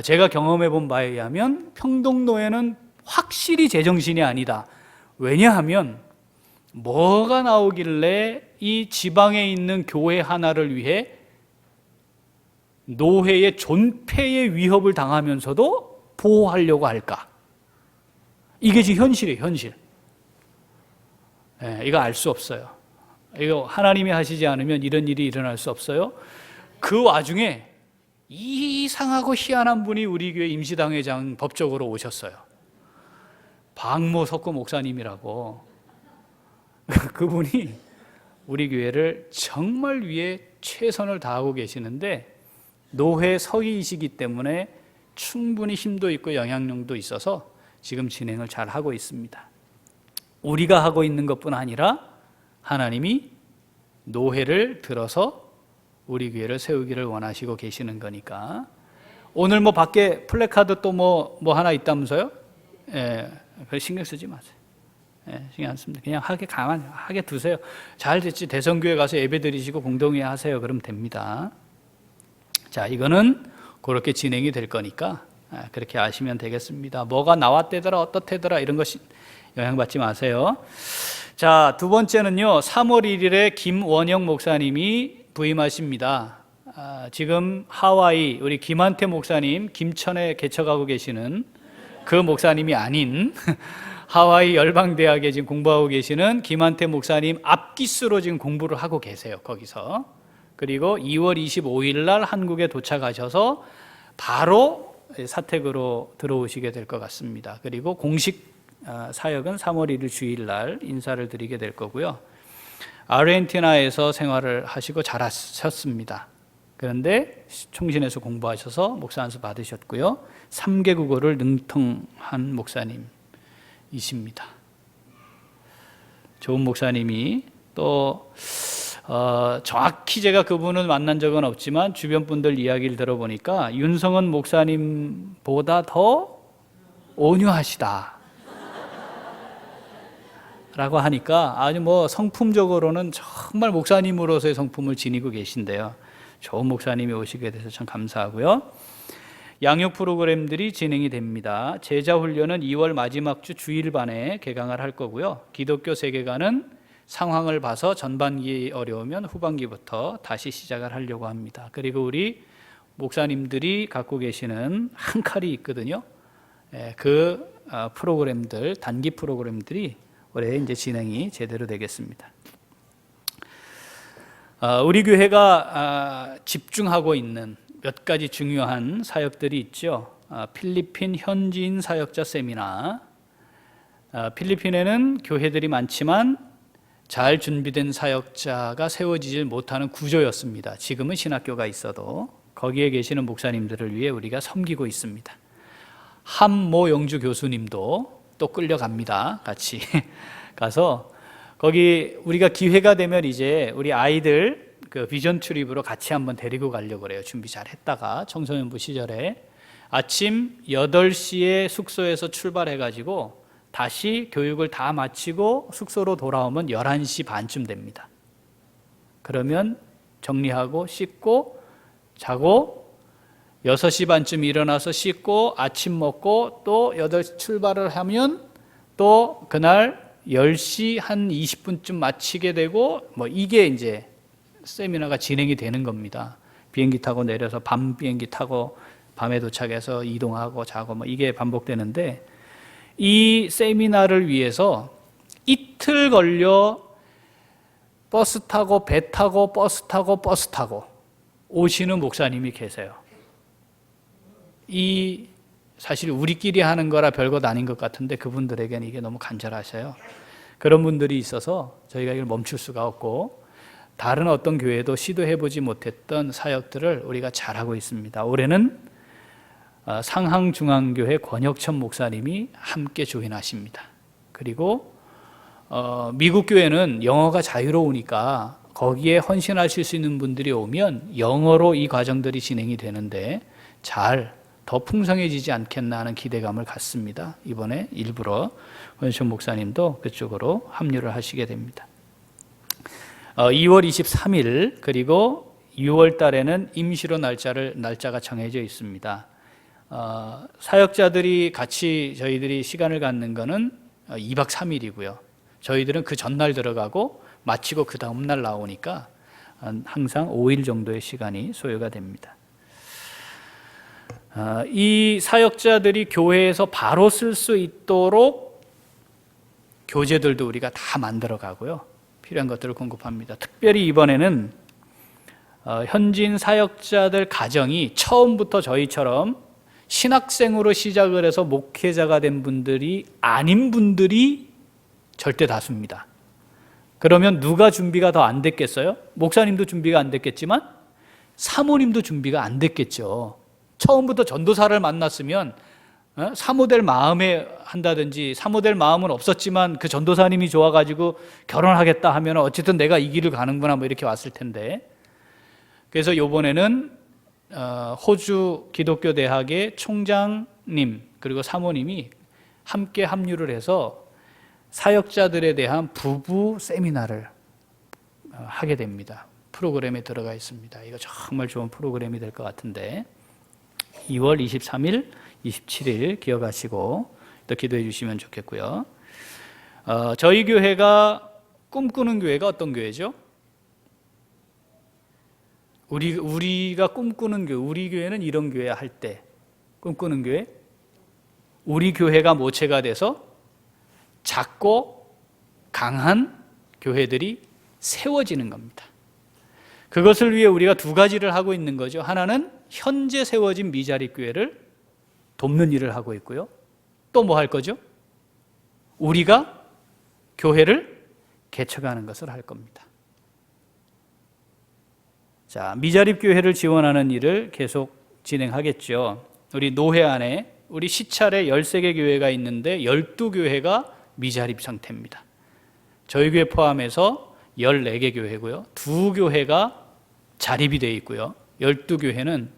제가 경험해 본 바에 의하면 평동노회는 확실히 제정신이 아니다. 왜냐하면 뭐가 나오길래 이 지방에 있는 교회 하나를 위해 노회의 존폐의 위협을 당하면서도 보호하려고 할까? 이게 지금 현실이에요, 현실. 이거 알 수 없어요. 이거 하나님이 하시지 않으면 이런 일이 일어날 수 없어요. 그 와중에 이상하고 희한한 분이 우리 교회 임시당회장 법적으로 오셨어요. 박모석구 목사님이라고. 그분이 우리 교회를 정말 위해 최선을 다하고 계시는데 노회 서기이시기 때문에 충분히 힘도 있고 영향력도 있어서 지금 진행을 잘 하고 있습니다. 우리가 하고 있는 것뿐 아니라 하나님이 노회를 들어서 우리 교회를 세우기를 원하시고 계시는 거니까. 오늘 밖에 플래카드 또 하나 있다면서요? 그 신경 쓰지 마세요. 예, 신경 안 씁니다. 그냥 하게 두세요. 잘 됐지. 대성교회 가서 예배 드리시고 공동회 하세요. 그러면 됩니다. 자, 이거는 그렇게 진행이 될 거니까 그렇게 아시면 되겠습니다. 뭐가 나왔대더라, 어떻대더라 이런 것 영향받지 마세요. 자, 두 번째는요. 3월 1일에 김원영 목사님이 부임하십니다. 지금 하와이 우리 김한태 목사님 김천에 개척하고 계시는 그 목사님이 아닌 하와이 열방대학에 지금 공부하고 계시는 김한태 목사님 앞기수로 지금 공부를 하고 계세요. 거기서. 그리고 2월 25일 날 한국에 도착하셔서 바로 사택으로 들어오시게 될 것 같습니다. 그리고 공식 사역은 3월 1일 주일 날 인사를 드리게 될 거고요. 아르헨티나에서 생활을 하시고 자라셨습니다. 그런데 총신에서 공부하셔서 목사 안수 받으셨고요. 3개 국어를 능통한 목사님이십니다. 좋은 목사님이 또 정확히 제가 그분을 만난 적은 없지만 주변 분들 이야기를 들어보니까 윤성은 목사님보다 더 온유하시다 라고 하니까 아주 뭐 성품적으로는 정말 목사님으로서의 성품을 지니고 계신데요. 좋은 목사님이 오시게 돼서 참 감사하고요. 양육 프로그램들이 진행이 됩니다. 제자훈련은 2월 마지막 주 주일반에 개강을 할 거고요. 기독교 세계관은 상황을 봐서 전반기 어려우면 후반기부터 다시 시작을 하려고 합니다. 그리고 우리 목사님들이 갖고 계시는 한 칼이 있거든요. 그 프로그램들, 단기 프로그램들이 올해 이제 진행이 제대로 되겠습니다. 우리 교회가 집중하고 있는 몇 가지 중요한 사역들이 있죠. 필리핀 현지인 사역자 세미나. 필리핀에는 교회들이 많지만 잘 준비된 사역자가 세워지지 못하는 구조였습니다. 지금은 신학교가 있어도 거기에 계시는 목사님들을 위해 우리가 섬기고 있습니다. 함모 영주 교수님도 또 끌려갑니다. 같이 가서 거기 우리가 기회가 되면 이제 우리 아이들 그 비전 트립으로 같이 한번 데리고 가려고 그래요. 준비 잘 했다가 청소년부 시절에 아침 8시에 숙소에서 출발해 가지고 다시 교육을 다 마치고 숙소로 돌아오면 11시 반쯤 됩니다. 그러면 정리하고 씻고 자고 6시 반쯤 일어나서 씻고 아침 먹고 또 8시 출발을 하면 또 그날 10시 한 20분쯤 마치게 되고 뭐 이게 이제 세미나가 진행이 되는 겁니다. 비행기 타고 내려서 밤 비행기 타고 밤에 도착해서 이동하고 자고 뭐 이게 반복되는데 이 세미나를 위해서 이틀 걸려 버스 타고 배 타고 버스 타고 버스 타고 오시는 목사님이 계세요. 이 사실 우리끼리 하는 거라 별것 아닌 것 같은데 그분들에게는 이게 너무 간절하셔요. 그런 분들이 있어서 저희가 이걸 멈출 수가 없고 다른 어떤 교회도 시도해보지 못했던 사역들을 우리가 잘하고 있습니다. 올해는 상항중앙교회 권혁천 목사님이 함께 조인하십니다. 그리고 미국 교회는 영어가 자유로우니까 거기에 헌신하실 수 있는 분들이 오면 영어로 이 과정들이 진행이 되는데 잘 더 풍성해지지 않겠나 하는 기대감을 갖습니다. 이번에 일부러 권혁천 목사님도 그쪽으로 합류를 하시게 됩니다. 2월 23일 그리고 6월 달에는 임시로 날짜가 정해져 있습니다. 사역자들이 같이 저희들이 시간을 갖는 거는 2박 3일이고요. 저희들은 그 전날 들어가고 마치고 그 다음날 나오니까 항상 5일 정도의 시간이 소요가 됩니다. 이 사역자들이 교회에서 바로 쓸 수 있도록 교재들도 우리가 다 만들어 가고요. 필요한 것들을 공급합니다. 특별히 이번에는 현지인 사역자들 가정이 처음부터 저희처럼 신학생으로 시작을 해서 목회자가 된 분들이 아닌 분들이 절대 다수입니다. 그러면 누가 준비가 더 안 됐겠어요? 목사님도 준비가 안 됐겠지만 사모님도 준비가 안 됐겠죠. 처음부터 전도사를 만났으면 사모될 마음에 한다든지 사모될 마음은 없었지만 그 전도사님이 좋아가지고 결혼하겠다 하면 어쨌든 내가 이 길을 가는구나 뭐 이렇게 왔을 텐데 그래서 이번에는 호주 기독교 대학의 총장님 그리고 사모님이 함께 합류를 해서 사역자들에 대한 부부 세미나를 하게 됩니다. 프로그램에 들어가 있습니다. 이거 정말 좋은 프로그램이 될 것 같은데 2월 23일, 27일 기억하시고 또 기도해 주시면 좋겠고요. 저희 교회가 꿈꾸는 교회가 어떤 교회죠? 우리가 꿈꾸는 교회, 우리 교회는 이런 교회 할 때 꿈꾸는 교회, 우리 교회가 모체가 돼서 작고 강한 교회들이 세워지는 겁니다. 그것을 위해 우리가 두 가지를 하고 있는 거죠. 하나는 현재 세워진 미자립 교회를 돕는 일을 하고 있고요. 또 뭐 할 거죠? 우리가 교회를 개척하는 것을 할 겁니다. 자, 미자립 교회를 지원하는 일을 계속 진행하겠죠. 우리 노회 안에 우리 시찰에 13개 교회가 있는데 12교회가 미자립 상태입니다. 저희 교회 포함해서 14개 교회고요. 2교회가 자립이 되어 있고요. 12교회는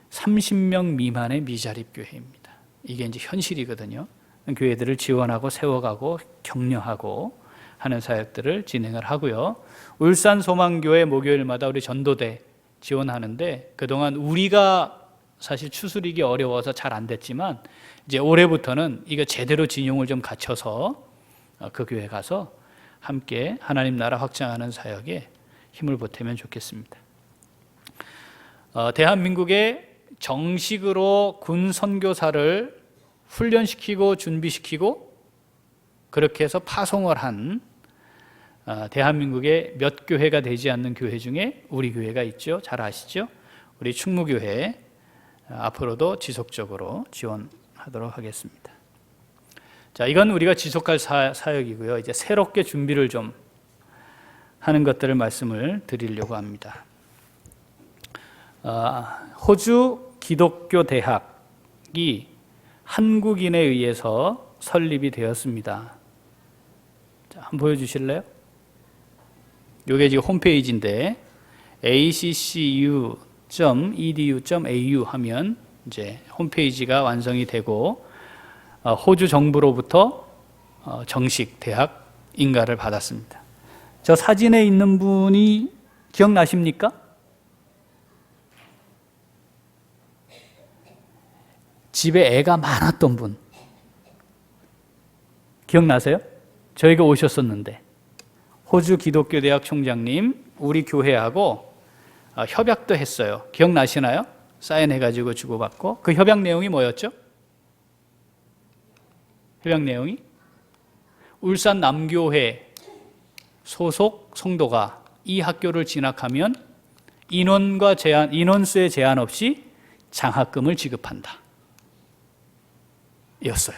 30명 미만의 미자립 교회입니다. 이게 이제 현실이거든요. 교회들을 지원하고 세워가고 격려하고 하는 사역들을 진행을 하고요. 울산 소망교회 목요일마다 우리 전도대 지원하는데 그동안 우리가 사실 추스리기 어려워서 잘 안 됐지만 이제 올해부터는 이거 제대로 진용을 좀 갖춰서 그 교회 가서 함께 하나님 나라 확장하는 사역에 힘을 보태면 좋겠습니다. 대한민국에 정식으로 군 선교사를 훈련시키고 준비시키고 그렇게 해서 파송을 한 대한민국의 몇 교회가 되지 않는 교회 중에 우리 교회가 있죠. 잘 아시죠? 우리 충무교회 앞으로도 지속적으로 지원하도록 하겠습니다. 자, 이건 우리가 지속할 사역이고요. 이제 새롭게 준비를 좀 하는 것들을 말씀을 드리려고 합니다. 호주 기독교 대학이 한국인에 의해서 설립이 되었습니다. 자, 한번 보여주실래요? 이게 지금 홈페이지인데 accu.edu.au 하면 이제 홈페이지가 완성이 되고 호주 정부로부터 정식 대학 인가를 받았습니다. 저 사진에 있는 분이 기억나십니까? 집에 애가 많았던 분 기억나세요? 저희가 오셨었는데 호주 기독교 대학 총장님 우리 교회하고 협약도 했어요. 기억나시나요? 사인해가지고 주고받고 그 협약 내용이 뭐였죠? 협약 내용이 울산 남교회 소속 성도가 이 학교를 진학하면 인원수에 제한 없이 장학금을 지급한다. 였어요.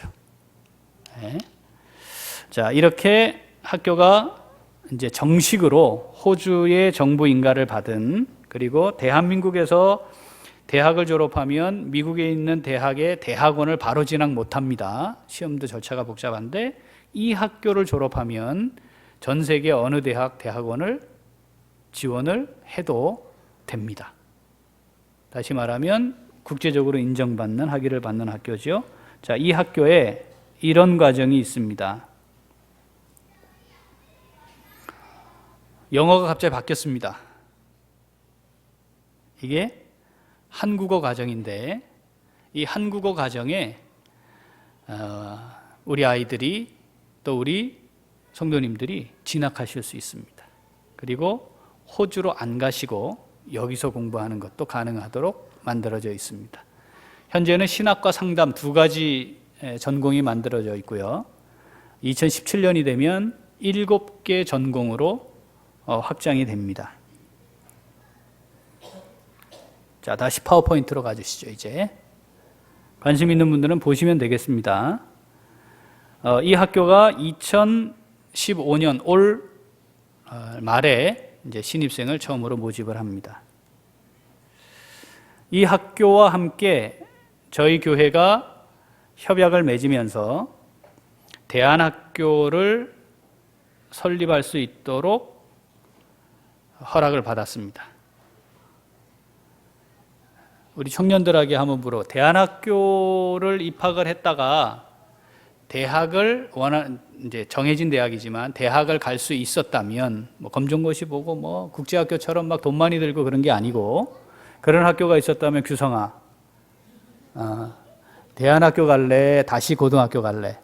네. 자, 이렇게 학교가 이제 정식으로 호주의 정부 인가를 받은 그리고 대한민국에서 대학을 졸업하면 미국에 있는 대학의 대학원을 바로 진학 못합니다. 시험도 절차가 복잡한데 이 학교를 졸업하면 전 세계 어느 대학원을 지원을 해도 됩니다. 다시 말하면 국제적으로 인정받는 학위를 받는 학교죠. 자, 이 학교에 이런 과정이 있습니다. 영어가 갑자기 바뀌었습니다. 이게 한국어 과정인데 이 한국어 과정에 우리 아이들이 또 우리 성도님들이 진학하실 수 있습니다. 그리고 호주로 안 가시고 여기서 공부하는 것도 가능하도록 만들어져 있습니다. 현재는 신학과 상담 두 가지 전공이 만들어져 있고요. 2017년이 되면 7개 전공으로 확장이 됩니다. 자, 다시 파워포인트로 가주시죠. 이제 관심 있는 분들은 보시면 되겠습니다. 이 학교가 2015년 올 말에 이제 신입생을 처음으로 모집을 합니다. 이 학교와 함께 저희 교회가 협약을 맺으면서 대안학교를 설립할 수 있도록 허락을 받았습니다. 우리 청년들에게 한번 물어. 대안학교를 입학을 했다가 대학을 이제 정해진 대학이지만 대학을 갈 수 있었다면 뭐 검정고시 보고 뭐 국제학교처럼 막 돈 많이 들고 그런 게 아니고 그런 학교가 있었다면 규성아, 대안학교 갈래? 다시 고등학교 갈래?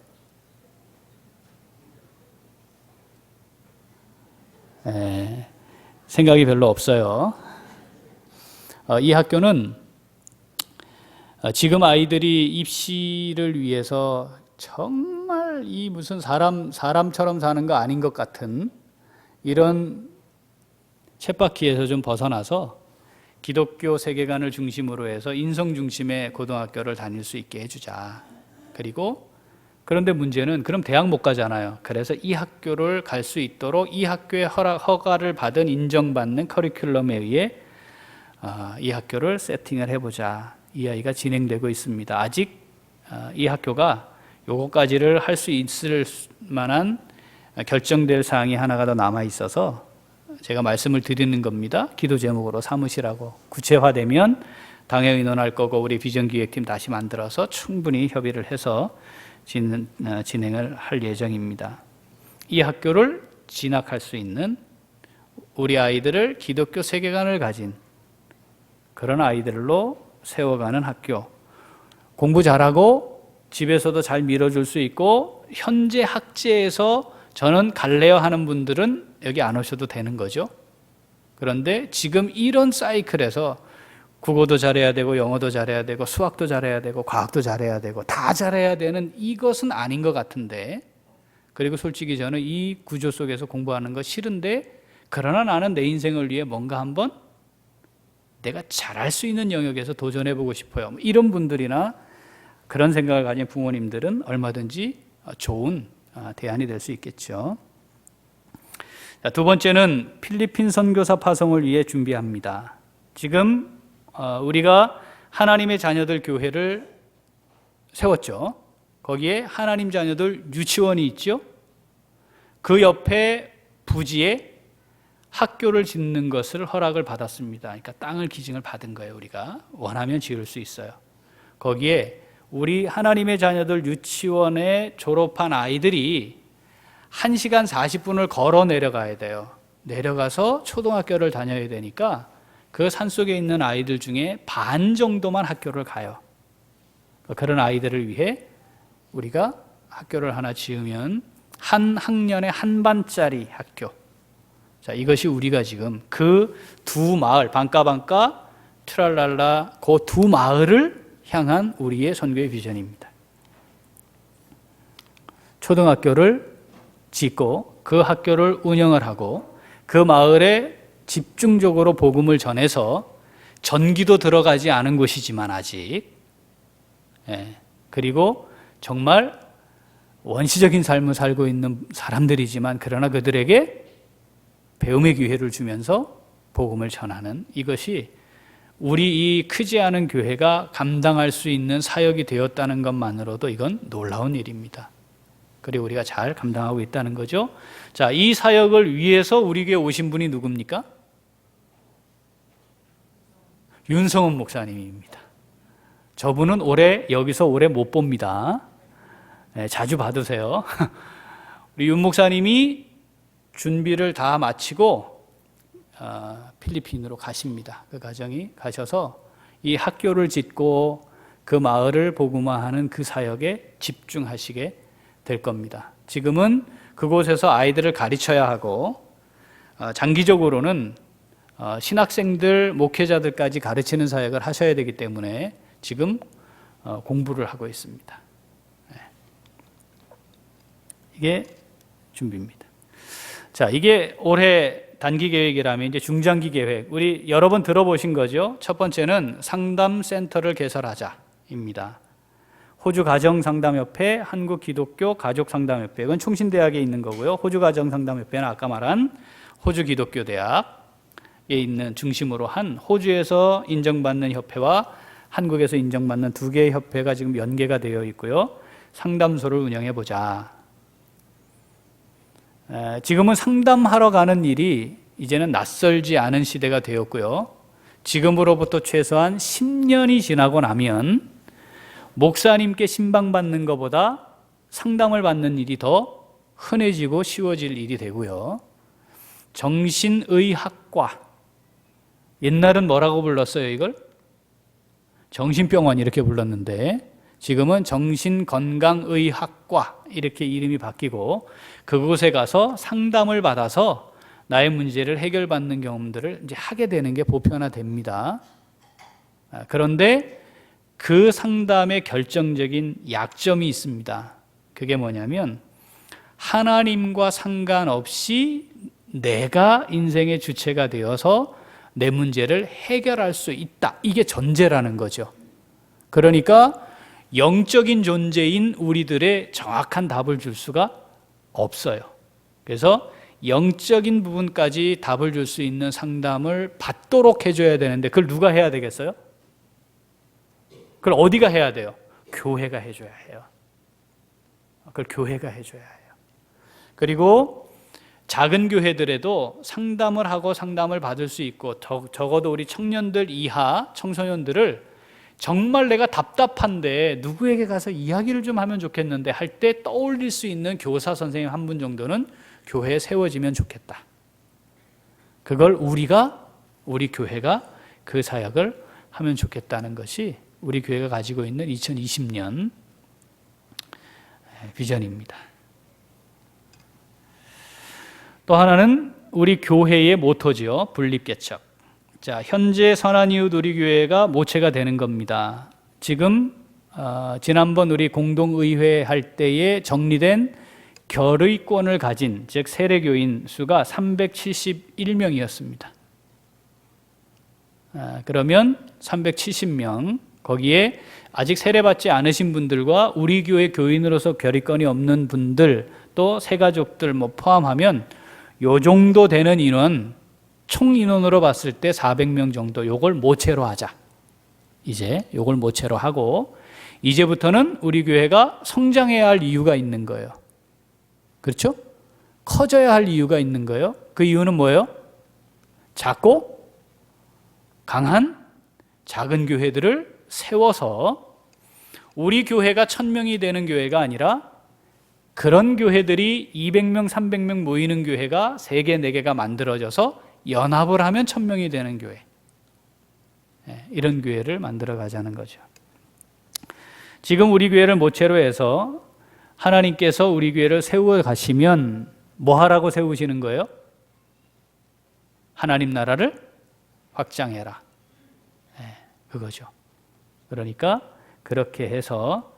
생각이 별로 없어요. 이 학교는 지금 아이들이 입시를 위해서 정말 이 무슨 사람처럼 사는 거 아닌 것 같은 이런 쳇바퀴에서 좀 벗어나서 기독교 세계관을 중심으로 해서 인성 중심의 고등학교를 다닐 수 있게 해주자. 그리고 그런데 문제는 그럼 대학 못 가잖아요. 그래서 이 학교를 갈 수 있도록 이 학교의 허가를 받은 인정받는 커리큘럼에 의해 이 학교를 세팅을 해보자. 이 아이가 진행되고 있습니다. 아직 이 학교가 요거까지를 할 수 있을 만한 결정될 사항이 하나가 더 남아 있어서 제가 말씀을 드리는 겁니다. 기도 제목으로 삼으시라고. 구체화되면 당회 의논할 거고 우리 비전기획팀 다시 만들어서 충분히 협의를 해서 진행을 할 예정입니다. 이 학교를 진학할 수 있는 우리 아이들을 기독교 세계관을 가진 그런 아이들로 세워가는 학교. 공부 잘하고 집에서도 잘 밀어줄 수 있고 현재 학제에서 저는 갈래요 하는 분들은 여기 안 오셔도 되는 거죠. 그런데 지금 이런 사이클에서 국어도 잘해야 되고 영어도 잘해야 되고 수학도 잘해야 되고 과학도 잘해야 되고 다 잘해야 되는 이것은 아닌 것 같은데, 그리고 솔직히 저는 이 구조 속에서 공부하는 거 싫은데 그러나 나는 내 인생을 위해 뭔가 한번 내가 잘할 수 있는 영역에서 도전해보고 싶어요. 이런 분들이나 그런 생각을 가진 부모님들은 얼마든지 좋은 대안이 될 수 있겠죠. 두 번째는 필리핀 선교사 파송을 위해 준비합니다. 지금 우리가 하나님의 자녀들 교회를 세웠죠. 거기에 하나님 자녀들 유치원이 있죠. 그 옆에 부지에 학교를 짓는 것을 허락을 받았습니다. 그러니까 땅을 기증을 받은 거예요. 우리가 원하면 지을 수 있어요. 거기에 우리 하나님의 자녀들 유치원에 졸업한 아이들이 1시간 40분을 걸어 내려가야 돼요. 내려가서 초등학교를 다녀야 되니까 그 산속에 있는 아이들 중에 반 정도만 학교를 가요. 그런 아이들을 위해 우리가 학교를 하나 지으면 한 학년에 한 반짜리 학교. 자, 이것이 우리가 지금 그 두 마을, 반가반가, 트랄랄라, 그 두 마을을 향한 우리의 선교의 비전입니다. 초등학교를 짓고 그 학교를 운영을 하고 그 마을에 집중적으로 복음을 전해서 전기도 들어가지 않은 곳이지만 아직, 그리고 정말 원시적인 삶을 살고 있는 사람들이지만 그러나 그들에게 배움의 기회를 주면서 복음을 전하는, 이것이 우리 이 크지 않은 교회가 감당할 수 있는 사역이 되었다는 것만으로도 이건 놀라운 일입니다. 그리고 우리가 잘 감당하고 있다는 거죠. 자, 이 사역을 위해서 우리 교회 오신 분이 누굽니까? 윤성훈 목사님입니다. 저분은 여기서 오래 못 봅니다. 자주 받으세요. 우리 윤 목사님이 준비를 다 마치고 필리핀으로 가십니다. 그 가정이 가셔서 이 학교를 짓고 그 마을을 복음화하는 그 사역에 집중하시게 될 겁니다. 지금은 그곳에서 아이들을 가르쳐야 하고 장기적으로는 신학생들, 목회자들까지 가르치는 사역을 하셔야 되기 때문에 지금 공부를 하고 있습니다. 이게 준비입니다. 자, 이게 올해 단기 계획이라면 이제 중장기 계획. 우리 여러 번 들어보신 거죠. 첫 번째는 상담센터를 개설하자입니다. 호주 가정상담협회, 한국기독교 가족상담협회, 이건 충신대학에 있는 거고요. 호주 가정상담협회는 아까 말한 호주 기독교대학에 있는 중심으로 한 호주에서 인정받는 협회와 한국에서 인정받는 두 개의 협회가 지금 연계가 되어 있고요. 상담소를 운영해 보자. 지금은 상담하러 가는 일이 이제는 낯설지 않은 시대가 되었고요. 지금으로부터 최소한 10년이 지나고 나면 목사님께 신방받는 것보다 상담을 받는 일이 더 흔해지고 쉬워질 일이 되고요. 정신의학과, 옛날은 뭐라고 불렀어요 이걸? 정신병원 이렇게 불렀는데 지금은 정신건강의학과 이렇게 이름이 바뀌고 그곳에 가서 상담을 받아서 나의 문제를 해결받는 경험들을 이제 하게 되는 게 보편화됩니다. 그런데 그 상담의 결정적인 약점이 있습니다. 그게 뭐냐면 하나님과 상관없이 내가 인생의 주체가 되어서 내 문제를 해결할 수 있다. 이게 전제라는 거죠. 그러니까 영적인 존재인 우리들의 정확한 답을 줄 수가 없어요. 그래서 영적인 부분까지 답을 줄 수 있는 상담을 받도록 해줘야 되는데 그걸 누가 해야 되겠어요? 그걸 어디가 해야 돼요? 교회가 해줘야 해요. 그걸 교회가 해줘야 해요. 그리고 작은 교회들에도 상담을 하고 상담을 받을 수 있고 적어도 우리 청년들 이하 청소년들을 정말 내가 답답한데 누구에게 가서 이야기를 좀 하면 좋겠는데 할 때 떠올릴 수 있는 교사 선생님 한 분 정도는 교회에 세워지면 좋겠다. 그걸 우리 교회가 그 사역을 하면 좋겠다는 것이 우리 교회가 가지고 있는 2020년 비전입니다. 또 하나는 우리 교회의 모토지요. 분립개척. 자, 현재 선한이웃 우리 교회가 모체가 되는 겁니다. 지금 지난번 우리 공동의회 할 때에 정리된 결의권을 가진 즉 세례교인 수가 371명이었습니다. 그러면 370명 거기에 아직 세례받지 않으신 분들과 우리 교회 교인으로서 결의권이 없는 분들 또 새가족들 포함하면 요 정도 되는 인원, 총 인원으로 봤을 때 400명 정도 요걸 모체로 하자. 이제 요걸 모체로 하고 이제부터는 우리 교회가 성장해야 할 이유가 있는 거예요. 그렇죠? 커져야 할 이유가 있는 거예요. 그 이유는 뭐예요? 작고 강한 작은 교회들을 세워서 우리 교회가 1000명이 되는 교회가 아니라 그런 교회들이 200명, 300명 모이는 교회가 3개, 4개가 만들어져서 연합을 하면 1000명이 되는 교회. 이런 교회를 만들어 가자는 거죠. 지금 우리 교회를 모체로 해서 하나님께서 우리 교회를 세워 가시면 뭐 하라고 세우시는 거예요? 하나님 나라를 확장해라. 그거죠. 그러니까 그렇게 해서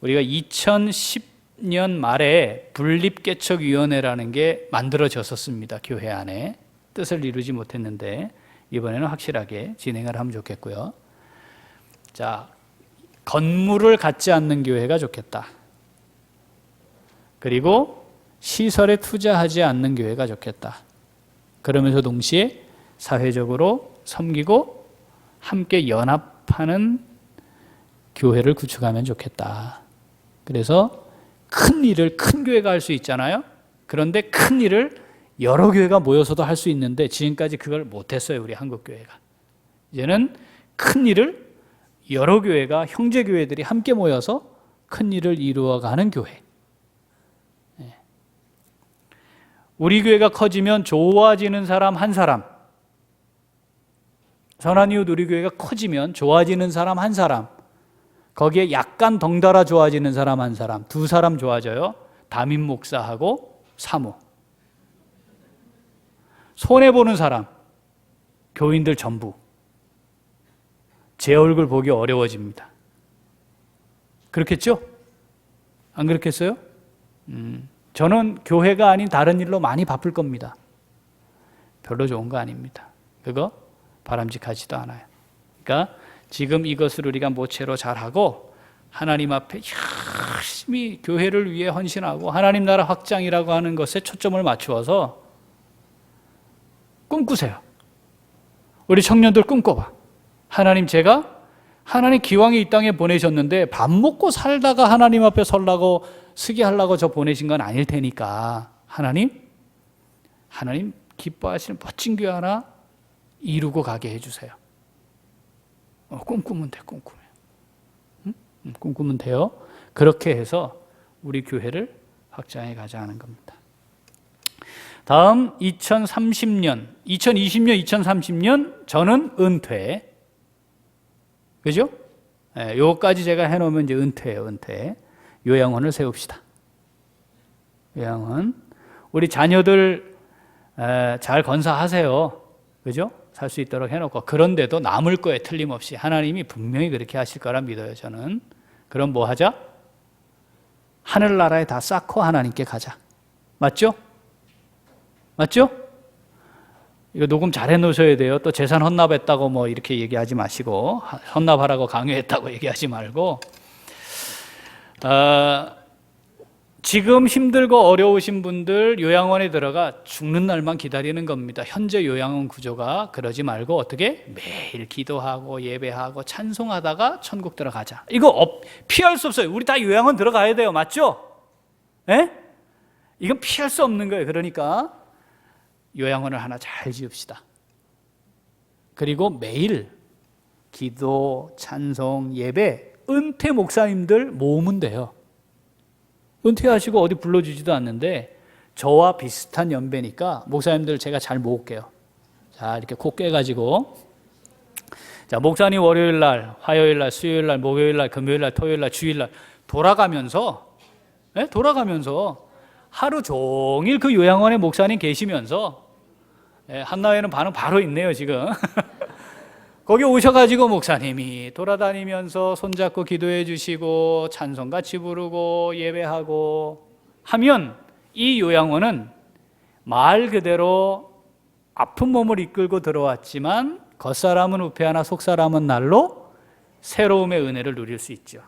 우리가 2010년 말에 분립개척위원회라는 게 만들어졌었습니다. 교회 안에. 뜻을 이루지 못했는데 이번에는 확실하게 진행을 하면 좋겠고요. 자, 건물을 갖지 않는 교회가 좋겠다. 그리고 시설에 투자하지 않는 교회가 좋겠다. 그러면서 동시에 사회적으로 섬기고 함께 연합하는 교회를 구축하면 좋겠다. 그래서 큰 일을 큰 교회가 할 수 있잖아요. 그런데 큰 일을 여러 교회가 모여서도 할 수 있는데 지금까지 그걸 못했어요. 우리 한국교회가. 이제는 큰 일을 여러 교회가 형제교회들이 함께 모여서 큰 일을 이루어가는 교회. 우리 교회가 커지면 좋아지는 사람 한 사람, 선한이웃 우리 교회가 커지면 좋아지는 사람 한 사람, 거기에 약간 덩달아 좋아지는 사람 한 사람, 2사람 좋아져요. 담임 목사하고 사모. 손해보는 사람, 교인들 전부. 제 얼굴 보기 어려워집니다. 그렇겠죠? 안 그렇겠어요? 저는 교회가 아닌 다른 일로 많이 바쁠 겁니다. 별로 좋은 거 아닙니다. 그거 바람직하지도 않아요. 그러니까 지금 이것을 우리가 모체로 잘하고 하나님 앞에 열심히 교회를 위해 헌신하고 하나님 나라 확장이라고 하는 것에 초점을 맞추어서 꿈꾸세요. 우리 청년들 꿈꿔봐. 하나님 기왕에 이 땅에 보내셨는데 밥 먹고 살다가 하나님 앞에 설라고 쓰게 하려고 저 보내신 건 아닐 테니까 하나님 기뻐하시는 멋진 교회 하나 이루고 가게 해주세요. 꿈꾸면 돼. 꿈꾸면. 꿈꾸면 돼요. 그렇게 해서 우리 교회를 확장해 가자 하는 겁니다. 다음 2030년, 2020년, 2030년 저는 은퇴. 그죠? 요거까지 제가 해놓으면 이제 은퇴예요, 은퇴. 요양원을 세웁시다. 요양원. 우리 자녀들 잘 건사하세요. 그죠? 살 수 있도록 해놓고. 그런데도 남을 거에 틀림없이 하나님이 분명히 그렇게 하실 거라 믿어요, 저는. 그럼 뭐 하자? 하늘나라에 다 쌓고 하나님께 가자. 맞죠? 맞죠? 이거 녹음 잘 해놓으셔야 돼요. 또 재산 헌납했다고 뭐 이렇게 얘기하지 마시고, 헌납하라고 강요했다고 얘기하지 말고, 지금 힘들고 어려우신 분들 요양원에 들어가 죽는 날만 기다리는 겁니다. 현재 요양원 구조가. 그러지 말고 어떻게? 매일 기도하고 예배하고 찬송하다가 천국 들어가자. 이거 피할 수 없어요. 우리 다 요양원 들어가야 돼요. 맞죠? 예? 이건 피할 수 없는 거예요. 그러니까 요양원을 하나 잘 지읍시다. 그리고 매일 기도, 찬송, 예배, 은퇴 목사님들 모으면 돼요. 은퇴하시고 어디 불러주지도 않는데 저와 비슷한 연배니까 목사님들 제가 잘 모을게요. 자, 이렇게 코 깨가지고, 자, 목사님 월요일 날, 화요일 날, 수요일 날, 목요일 날, 금요일 날, 토요일 날, 주일 날 돌아가면서 하루 종일 그 요양원에 목사님 계시면서, 한나회는 반응 바로 있네요 지금. 거기 오셔가지고 목사님이 돌아다니면서 손잡고 기도해 주시고 찬송 같이 부르고 예배하고 하면 이 요양원은 말 그대로 아픈 몸을 이끌고 들어왔지만 겉사람은 우패하나 속사람은 날로 새로움의 은혜를 누릴 수 있죠.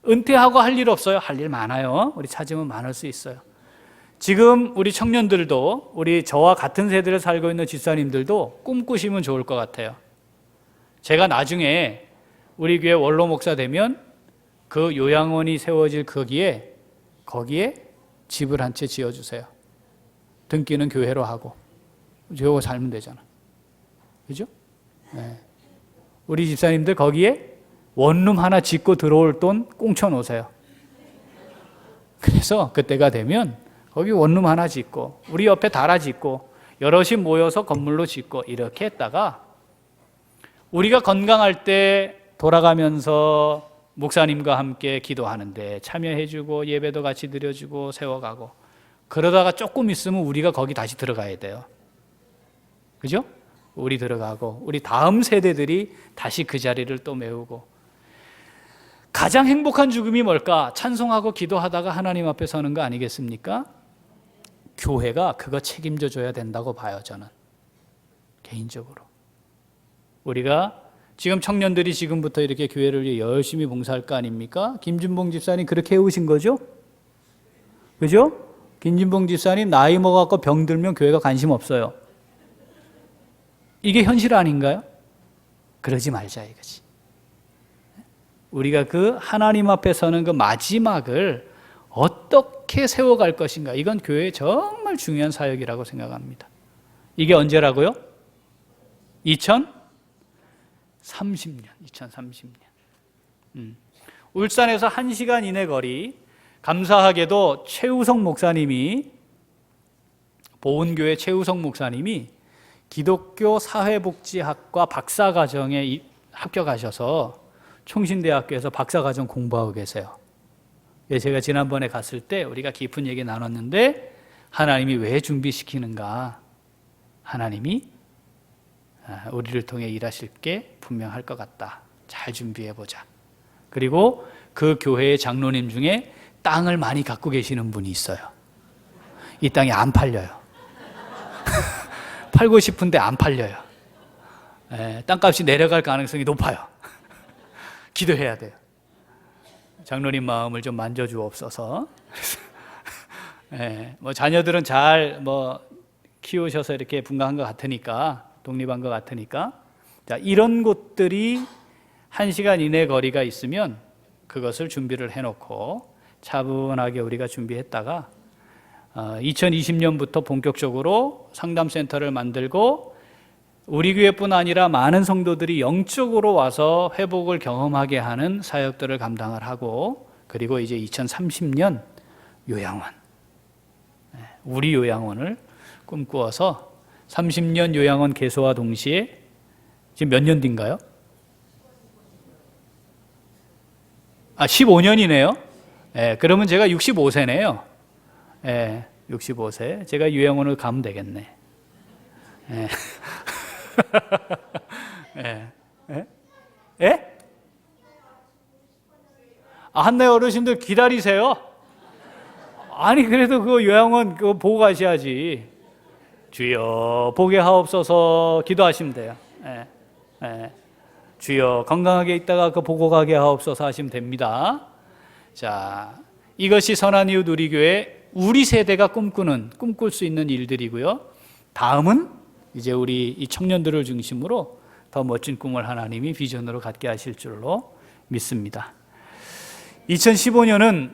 은퇴하고 할 일 없어요? 할 일 많아요. 우리 찾으면 많을 수 있어요. 지금 우리 청년들도, 우리 저와 같은 세대를 살고 있는 집사님들도 꿈꾸시면 좋을 것 같아요. 제가 나중에 우리 교회 원로 목사 되면 그 요양원이 세워질 거기에 집을 한 채 지어주세요. 등기는 교회로 하고. 저거 살면 되잖아. 그죠? 우리 집사님들 거기에 원룸 하나 짓고 들어올 돈 꽁쳐 놓으세요. 그래서 그때가 되면 거기 원룸 하나 짓고 우리 옆에 달아 짓고 여럿이 모여서 건물로 짓고 이렇게 했다가 우리가 건강할 때 돌아가면서 목사님과 함께 기도하는데 참여해주고 예배도 같이 드려주고 세워가고, 그러다가 조금 있으면 우리가 거기 다시 들어가야 돼요. 그죠? 우리 들어가고 우리 다음 세대들이 다시 그 자리를 또 메우고. 가장 행복한 죽음이 뭘까? 찬송하고 기도하다가 하나님 앞에 서는 거 아니겠습니까? 교회가 그거 책임져 줘야 된다고 봐요, 저는. 개인적으로. 우리가 지금 청년들이 지금부터 이렇게 교회를 위해 열심히 봉사할 거 아닙니까? 김준봉 집사님 그렇게 해오신 거죠? 그죠? 김준봉 집사님 나이 먹어갖고 병들면 교회가 관심 없어요. 이게 현실 아닌가요? 그러지 말자 이거지. 우리가 그 하나님 앞에 서는 그 마지막을 어떻게 세워갈 것인가, 이건 교회의 정말 중요한 사역이라고 생각합니다. 이게 언제라고요? 2030년. 울산에서 1시간 이내 거리, 감사하게도 최우성 목사님이, 보은교회 최우성 목사님이 기독교 사회복지학과 박사과정에 합격하셔서 총신대학교에서 박사과정 공부하고 계세요. 제가 지난번에 갔을 때 우리가 깊은 얘기 나눴는데, 하나님이 왜 준비시키는가? 하나님이 우리를 통해 일하실 게 분명할 것 같다. 잘 준비해보자. 그리고 그 교회의 장로님 중에 땅을 많이 갖고 계시는 분이 있어요. 이 땅이 안 팔려요. 팔고 싶은데 안 팔려요. 땅값이 내려갈 가능성이 높아요. 기도해야 돼요. 장로님 마음을 좀 만져주옵소서. 뭐 자녀들은 잘 키우셔서 이렇게 분가한 것 같으니까, 독립한 것 같으니까, 자, 이런 곳들이 1시간 이내 거리가 있으면 그것을 준비를 해놓고 차분하게 우리가 준비했다가 2020년부터 본격적으로 상담센터를 만들고 우리 교회뿐 아니라 많은 성도들이 영적으로 와서 회복을 경험하게 하는 사역들을 감당을 하고, 그리고 이제 2030년 요양원, 우리 요양원을 꿈꾸어서 30년 요양원 개소와 동시에 지금 몇 년 뒤인가요? 15년이네요. 그러면 제가 65세네요. 65세. 제가 요양원을 가면 되겠네. 한내 어르신들 기다리세요. 아니 그래도 그 요양원 그거 보고 가셔야지. 주여 보게 하옵소서 기도하시면 돼요. 주여 건강하게 있다가 그 보고 가게 하옵소서 하시면 됩니다. 자, 이것이 선한 이웃 우리 교회 우리 세대가 꿈꿀 수 있는 일들이고요. 다음은 이제 우리 이 청년들을 중심으로 더 멋진 꿈을 하나님이 비전으로 갖게 하실 줄로 믿습니다. 2015년은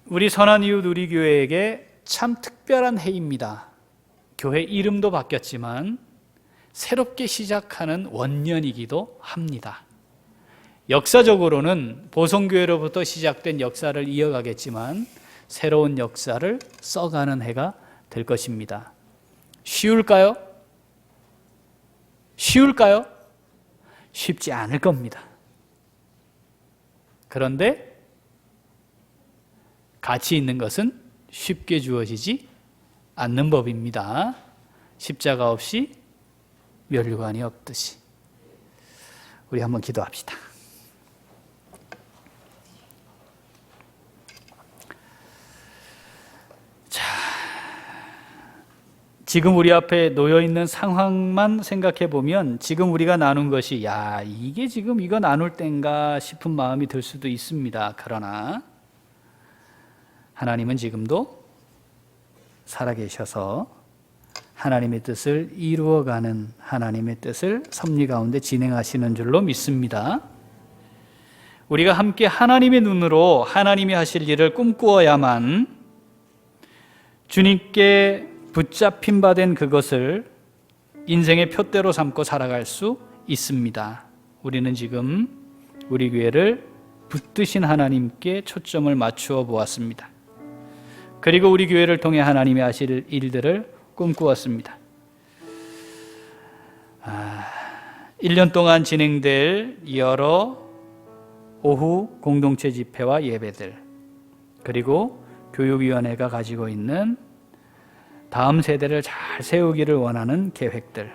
우리 선한 이웃 우리 교회에게 참 특별한 해입니다. 교회 이름도 바뀌었지만 새롭게 시작하는 원년이기도 합니다. 역사적으로는 보성교회로부터 시작된 역사를 이어가겠지만 새로운 역사를 써가는 해가 될 것입니다. 쉬울까요? 쉽지 않을 겁니다. 그런데 가치 있는 것은 쉽게 주어지지 않는 법입니다. 십자가 없이 면류관이 없듯이. 우리 한번 기도합시다. 자, 지금 우리 앞에 놓여 있는 상황만 생각해 보면 지금 우리가 나눈 것이 이게 지금 이거 나눌 땐가 싶은 마음이 들 수도 있습니다. 그러나 하나님은 지금도 살아계셔서 하나님의 뜻을 이루어가는 하나님의 뜻을 섭리 가운데 진행하시는 줄로 믿습니다. 우리가 함께 하나님의 눈으로 하나님이 하실 일을 꿈꾸어야만 주님께 붙잡힌 바 된 그것을 인생의 표대로 삼고 살아갈 수 있습니다. 우리는 지금 우리 교회를 붙드신 하나님께 초점을 맞추어 보았습니다. 그리고 우리 교회를 통해 하나님이 하실 일들을 꿈꾸었습니다. 1년 동안 진행될 여러 오후 공동체 집회와 예배들, 그리고 교육위원회가 가지고 있는 다음 세대를 잘 세우기를 원하는 계획들,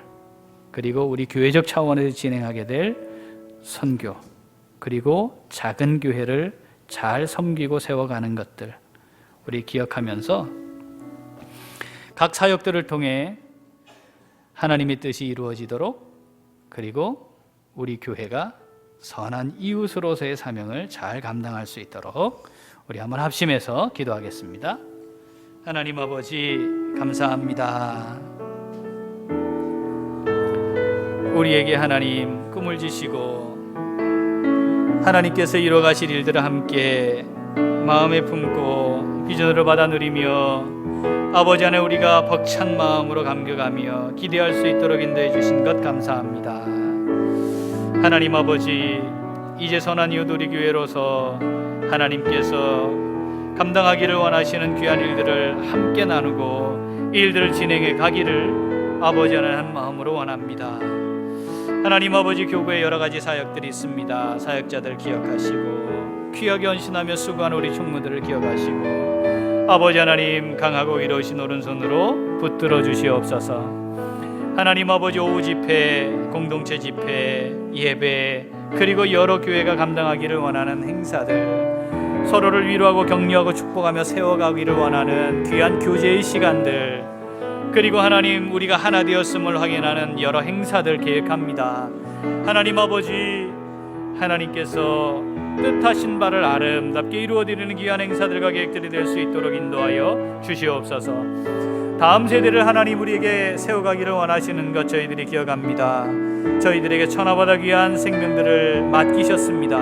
그리고 우리 교회적 차원에서 진행하게 될 선교, 그리고 작은 교회를 잘 섬기고 세워가는 것들, 우리 기억하면서 각 사역들을 통해 하나님의 뜻이 이루어지도록, 그리고 우리 교회가 선한 이웃으로서의 사명을 잘 감당할 수 있도록 우리 한번 합심해서 기도하겠습니다. 하나님 아버지 감사합니다. 우리에게 하나님 꿈을 주시고 하나님께서 이루어가실 일들을 함께 마음에 품고 비전으로 받아 누리며 아버지 안에 우리가 벅찬 마음으로 감격하며 기대할 수 있도록 인도해 주신 것 감사합니다. 하나님 아버지, 이제 선한 이웃 우리 교회로서 하나님께서 감당하기를 원하시는 귀한 일들을 함께 나누고 일들을 진행해 가기를 아버지 안에 한 마음으로 원합니다. 하나님 아버지, 교구에 여러 가지 사역들이 있습니다. 사역자들 기억하시고 귀하게 헌신하며 수고한 우리 총무들을 기억하시고 아버지 하나님, 강하고 이로우신 오른손으로 붙들어 주시옵소서. 하나님 아버지, 오후 집회, 공동체 집회, 예배, 그리고 여러 교회가 감당하기를 원하는 행사들, 서로를 위로하고 격려하고 축복하며 세워가기를 원하는 귀한 교제의 시간들, 그리고 하나님, 우리가 하나 되었음을 확인하는 여러 행사들 계획합니다. 하나님 아버지, 하나님께서 뜻하신 바를 아름답게 이루어드리는 귀한 행사들과 계획들이 될 수 있도록 인도하여 주시옵소서. 다음 세대를 하나님 우리에게 세워가기를 원하시는 것 저희들이 기억합니다. 저희들에게 천하보다 귀한 생명들을 맡기셨습니다.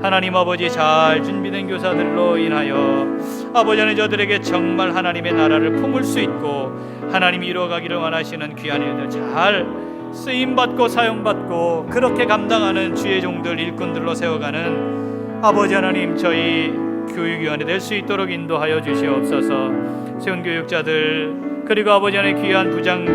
하나님 아버지, 잘 준비된 교사들로 인하여 아버지 하나님, 저들에게 정말 하나님의 나라를 품을 수 있고 하나님이 이루어가기를 원하시는 귀한 일들 잘 쓰임받고 사용받고 그렇게 감당하는 주의 종들, 일꾼들로 세워가는 아버지 하나님, 저희 교육위원회 될 수 있도록 인도하여 주시옵소서. 세운 교육자들 그리고 아버지 하나님 귀한 부장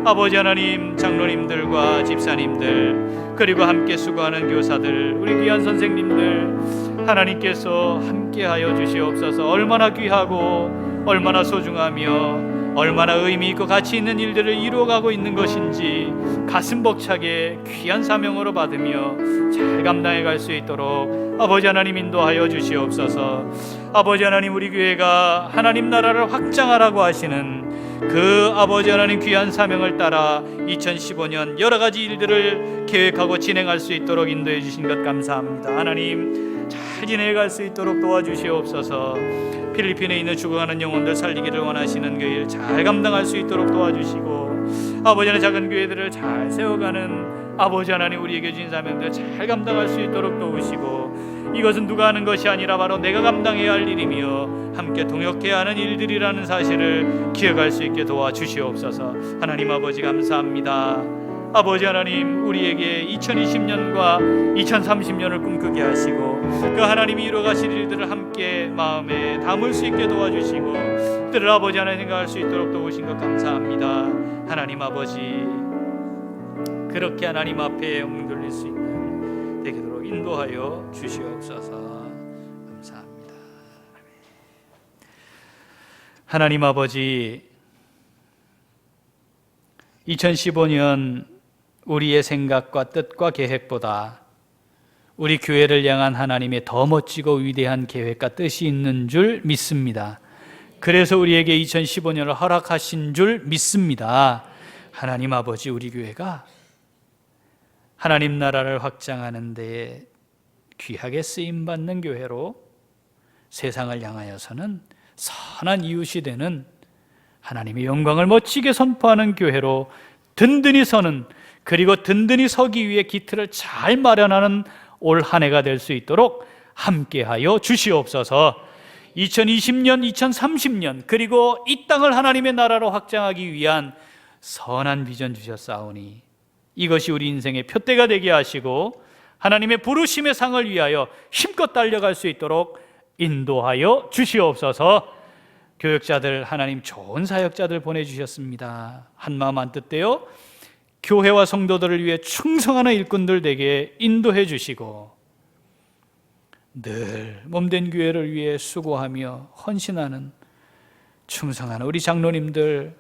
아버지 하나님 장로님들과 집사님들 그리고 함께 수고하는 교사들 우리 귀한 선생님들 하나님께서 함께하여 주시옵소서. 얼마나 귀하고 얼마나 소중하며 얼마나 의미 있고 가치 있는 일들을 이루어가고 있는 것인지 가슴 벅차게 귀한 사명으로 받으며 잘 감당해 갈 수 있도록 아버지 하나님 인도하여 주시옵소서. 아버지 하나님 우리 교회가 하나님 나라를 확장하라고 하시는 그 아버지 하나님 귀한 사명을 따라 2015년 여러 가지 일들을 계획하고 진행할 수 있도록 인도해 주신 것 감사합니다. 하나님 잘 진행할 수 있도록 도와주시옵소서. 필리핀에 있는 죽어가는 영혼들 살리기를 원하시는 그 일 잘 감당할 수 있도록 도와주시고 아버지 하나님 작은 교회들을 잘 세워가는 아버지 하나님 우리에게 주신 사명들 잘 감당할 수 있도록 도우시고 이것은 누가 하는 것이 아니라 바로 내가 감당해야 할 일이며 함께 동역해야 하는 일들이라는 사실을 기억할 수 있게 도와주시옵소서. 하나님 아버지 감사합니다. 아버지 하나님 우리에게 2020년과 2030년을 꿈꾸게 하시고 그 하나님이 이루어가실 일들을 함께 마음에 담을 수 있게 도와주시고 때를 아버지 하나님 생각할 수 있도록 도우신 것 감사합니다. 하나님 아버지 그렇게 하나님 앞에 영웅 돌릴 수 있는 되도록 인도하여 주시옵소서. 감사합니다. 하나님 아버지 2015년 우리의 생각과 뜻과 계획보다 우리 교회를 향한 하나님의 더 멋지고 위대한 계획과 뜻이 있는 줄 믿습니다. 그래서 우리에게 2015년을 허락하신 줄 믿습니다. 하나님 아버지 우리 교회가 하나님 나라를 확장하는 데에 귀하게 쓰임받는 교회로 세상을 향하여서는 선한 이웃이 되는 하나님의 영광을 멋지게 선포하는 교회로 든든히 서는 그리고 든든히 서기 위해 기틀을 잘 마련하는 올 한 해가 될 수 있도록 함께하여 주시옵소서. 2020년, 2030년 그리고 이 땅을 하나님의 나라로 확장하기 위한 선한 비전 주셨사오니 이것이 우리 인생의 표대가 되게 하시고 하나님의 부르심의 상을 위하여 힘껏 달려갈 수 있도록 인도하여 주시옵소서. 교역자들 하나님 좋은 사역자들 보내주셨습니다. 한마음 한뜻되어 교회와 성도들을 위해 충성하는 일꾼들 되게 인도해 주시고 늘 몸된 교회를 위해 수고하며 헌신하는 충성하는 우리 장로님들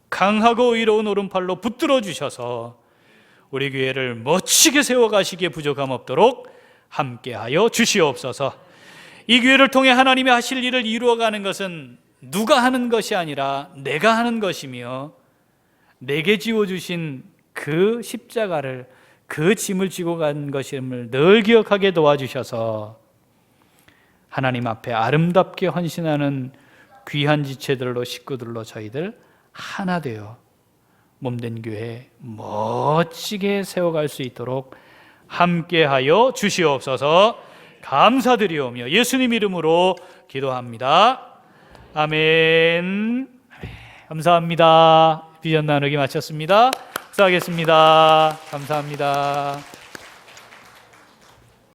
강하고 의로운 오른팔로 붙들어 주셔서 우리 교회를 멋지게 세워가시기에 부족함 없도록 함께하여 주시옵소서. 이 교회를 통해 하나님이 하실 일을 이루어가는 것은 누가 하는 것이 아니라 내가 하는 것이며 내게 지워주신 그 십자가를 그 짐을 지고 간 것임을 늘 기억하게 도와주셔서 하나님 앞에 아름답게 헌신하는 귀한 지체들로 식구들로 저희들 하나 되어 몸된 교회 멋지게 세워갈 수 있도록 함께하여 주시옵소서. 감사드리오며 예수님 이름으로 기도합니다. 아멘. 감사합니다. 비전 나누기 마쳤습니다. 수고하겠습니다. 감사합니다.